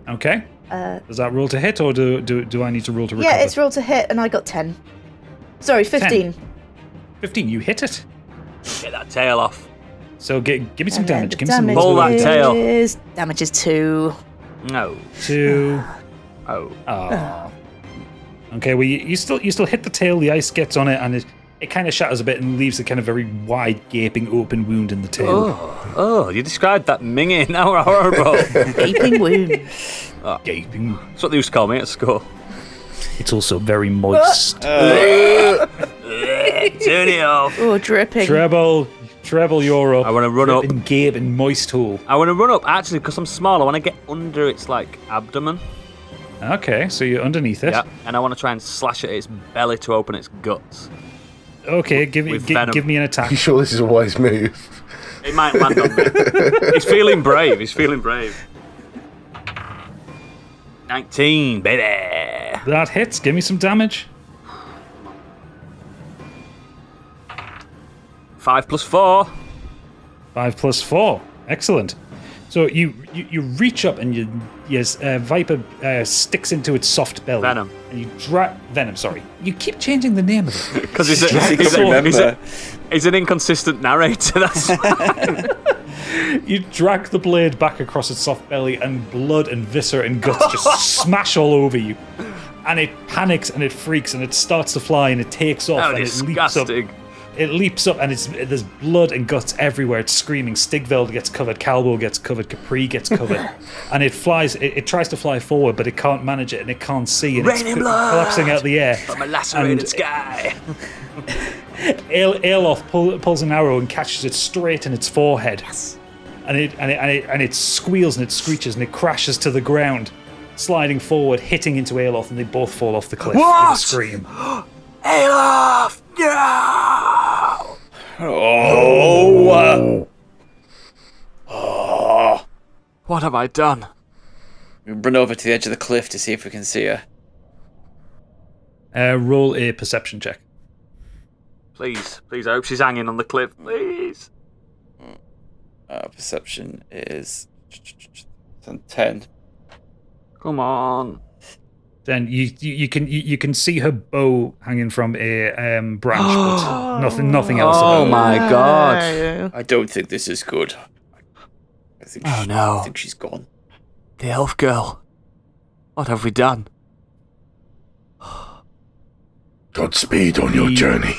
Okay. Does that roll to hit, or do I need to roll to recover? Yeah, it's roll to hit, and I got 10. Sorry, 15. 15. You hit it. Get that tail off. So give me some And then damage. the Give me some damage rolls. Pull that tail. Damage is 2. No. 2. Oh. Oh. Okay. Well, you still hit the tail. The ice gets on it, and it kind of shatters a bit and leaves a kind of very wide, gaping, open wound in the tail. Oh, you described that minging. How horrible. Gaping wound. Gaping. That's what they used to call me at school. It's also very moist. Turn it off. Oh, dripping. Treble, you're up. I want to run up. Dripping, gaping, moist hole. I want to run up, actually, because I'm small. I want to get under its, abdomen. Okay, so you're underneath it. Yeah, and I want to try and slash at its belly to open its guts. Okay, give me an attack. You sure this is a wise move? It might land on me. He's feeling brave. 19, baby. That hits. Give me some damage. 5 plus 4. 5 plus 4. Excellent. So you reach up and Viper sticks into its soft belly. Venom. And you drag Venom. Sorry, you keep changing the name of it. Because he's an inconsistent narrator. That's why. You drag the blade back across its soft belly, and blood and viscera and guts just smash all over you. And it panics and it freaks and it starts to fly and it takes off and disgusting. It leaps up and there's blood and guts everywhere. It's screaming. Stigveld gets covered. Calvo gets covered. Capri gets covered. And it flies. It tries to fly forward, but it can't manage it and it can't see. And Raining it's blood collapsing out the air. From a lacerated sky. Aeloth pulls an arrow and catches it straight in its forehead. Yes. And it squeals and it screeches and it crashes to the ground, sliding forward, hitting into Aeloth, and they both fall off the cliff with a scream. Alof! No! What have I done? We run over to the edge of the cliff to see if we can see her. Roll a perception check. Please, I hope she's hanging on the cliff. Please. Perception is 10. Come on. Then you can see her bow hanging from a branch, but nothing else. Oh about my it. god. I don't think this is good. I think no. I think she's gone. The elf girl. What have we done? Godspeed on your journey.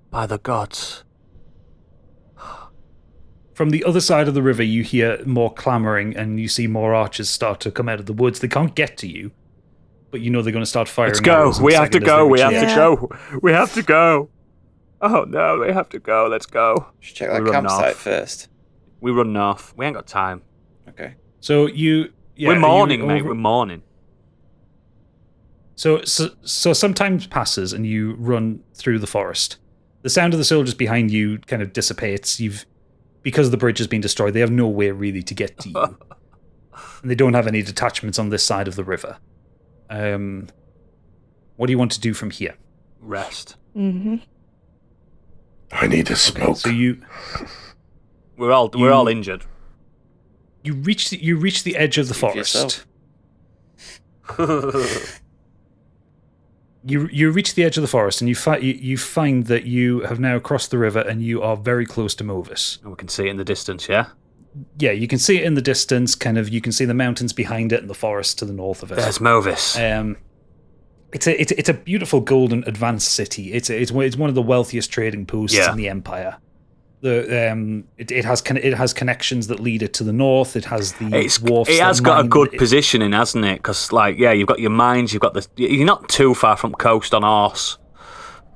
By the gods. From the other side of the river, you hear more clamoring, and you see more archers start to come out of the woods. They can't get to you, but you know they're going to start firing. Let's go. arrows in We a have to second as go. they We reach have you. to go. We have to go. Oh no, we have to go. Let's go. Should check that We run campsite north. first. We run north. We ain't got time. Okay. So you. Yeah, We're mourning, you mate. over- We're mourning. So some time passes, and you run through the forest. The sound of the soldiers behind you kind of dissipates. Because the bridge has been destroyed, they have no way really to get to you. And they don't have any detachments on this side of the river. What do you want to do from here? Rest. Mm-hmm. I need a smoke. So you We're all injured. reach the edge of the Speak for forest. yourself. You reach the edge of the forest, and you find that you have now crossed the river, and you are very close to Movis. And we can see it in the distance, yeah? Yeah, you can see it in the distance. Kind of, you can see the mountains behind it and the forest to the north of it. There's Movis. It's a beautiful golden advanced city. It's one of the wealthiest trading posts Yeah. in the empire. It has connections that lead it to the north. It has the dwarfs. It has got a good positioning, hasn't it? Because you've got your mines. You're not too far from coast on Arse.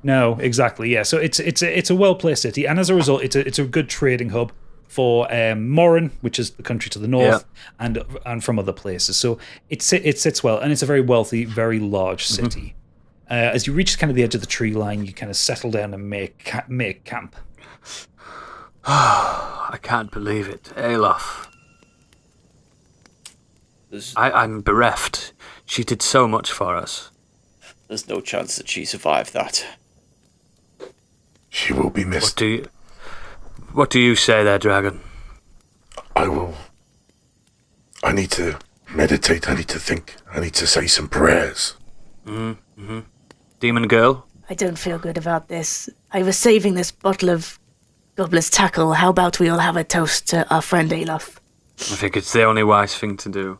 No, exactly. Yeah, so it's a well placed city, and as a result, it's a good trading hub for Morin, which is the country to the north, and from other places. So it sits well, and it's a very wealthy, very large city. As you reach kind of the edge of the tree line, you kind of settle down and make camp. I can't believe it, Alof. I'm bereft. She did so much for us. There's no chance that she survived that. She will be missed. What do you say there, Dragon? I will. I need to meditate. I need to think. I need to say some prayers. Demon girl? I don't feel good about this. I was saving this bottle of Gobbler's Tackle. How about we all have a toast to our friend Alof? I think it's the only wise thing to do.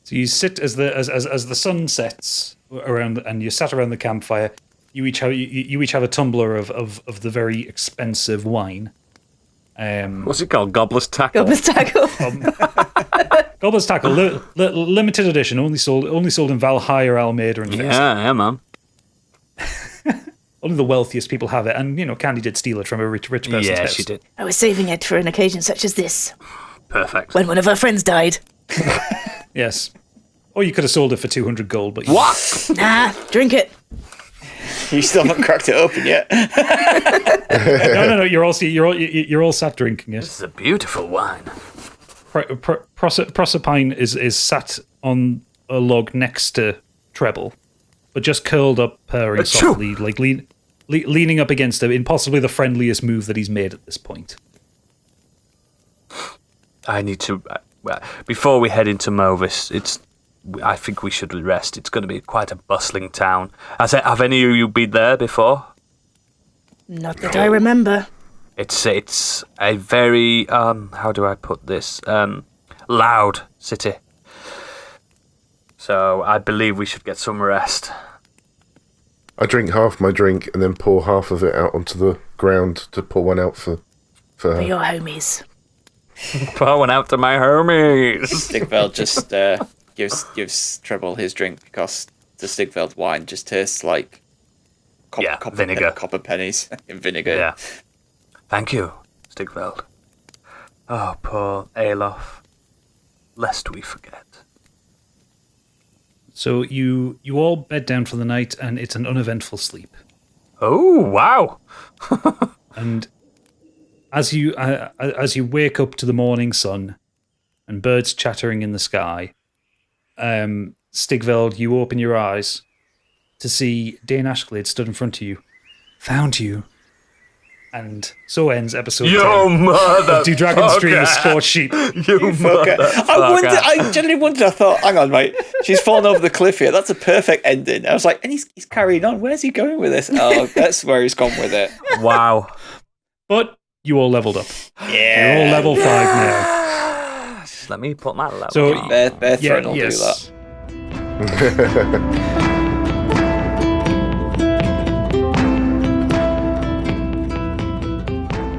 So you sit as the sun sets around, and you sat around the campfire. You each have a tumbler of the very expensive wine. What's it called? Gobbler's Tackle? Gobbler's Tackle. Gobbler's Tackle, limited edition, only sold in Valhalla, Almeida, and Fist. Yeah, man. Only the wealthiest people have it, and Candy did steal it from a rich person's house. Yeah, she did. I was saving it for an occasion such as this. Perfect. When one of our friends died. Yes. Or you could have sold it for 200 gold, but What? Nah, drink it. You still haven't cracked it open yet. No. You're all sat drinking it. This is a beautiful wine. Proserpine is sat on a log next to Treble, but just curled up, purring softly, like leaning up against him in possibly the friendliest move that he's made at this point. I need to. Before we head into Movis, I think we should rest. It's going to be quite a bustling town. Have any of you been there before? Not that I remember. It's a very how do I put this? Loud city. So I believe we should get some rest. I drink half my drink and then pour half of it out onto the ground to pour one out for her. For your homies. Pour one out to my homies. Stigveld just gives Treble his drink because the Stigveld wine just tastes like vinegar. Copper pennies in vinegar. Yeah. Thank you, Stigveld. Oh, poor Alof. Lest we forget. So you all bed down for the night, and it's an uneventful sleep. Oh, wow. And as you wake up to the morning sun and birds chattering in the sky, Stigveld, you open your eyes to see Dane Ashglade stood in front of you. Found you. And so ends episode 10 of Do Dragons Dream of Scorched Sheep. I genuinely wondered, I thought, hang on, mate, she's fallen over the cliff here. That's a perfect ending. I was like, and he's carrying on. Where's he going with this? Oh, that's where he's gone with it. Wow. But you all leveled up. Yeah. You're all level 5 now. Just let me put my level So, on. Bear Throne will do that.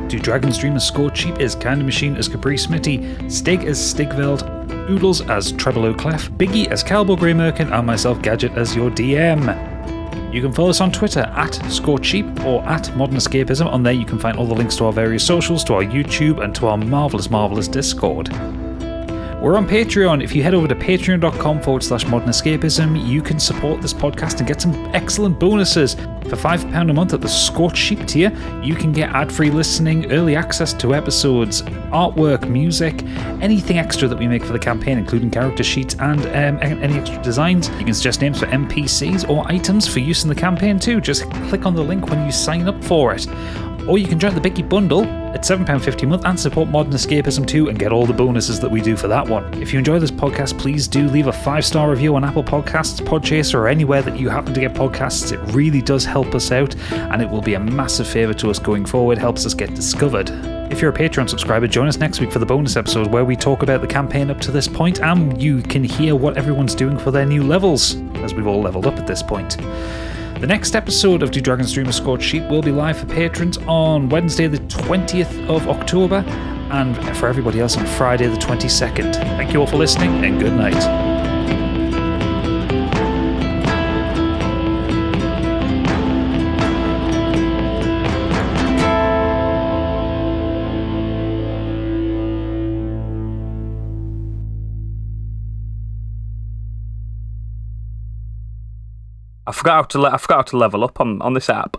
Do Dragons Dream of Scorched Sheep is Kind Machine as Capri Smitty, Stig as Stigveld, Oodles as Trebolo Clef, Biggie as Calbo Grey Merkin, and myself, Gadget, as your DM. You can follow us on Twitter at Scorched Sheep or at Modern Escapism. On there you can find all the links to our various socials, to our YouTube, and to our marvellous Discord. We're on Patreon. If you head over to patreon.com/modernescapism, you can support this podcast and get some excellent bonuses. For £5 a month at the Scorched Sheep tier, you can get ad-free listening, early access to episodes, artwork, music, anything extra that we make for the campaign, including character sheets and any extra designs. You can suggest names for NPCs or items for use in the campaign too. Just click on the link when you sign up for it. Or you can join the Biggie Bundle at £7.50 a month and support Modern Escapism too and get all the bonuses that we do for that one. If you enjoy this podcast, please do leave a 5-star review on Apple Podcasts, Podchaser, or anywhere that you happen to get podcasts. It really does help us out, and it will be a massive favour to us going forward, helps us get discovered. If you're a Patreon subscriber, join us next week for the bonus episode where we talk about the campaign up to this point, and you can hear what everyone's doing for their new levels, as we've all leveled up at this point. The next episode of Do Dragons Dream of Scorched Sheep will be live for patrons on Wednesday the 20th of October, and for everybody else on Friday the 22nd. Thank you all for listening, and good night. I forgot how to level up on this app.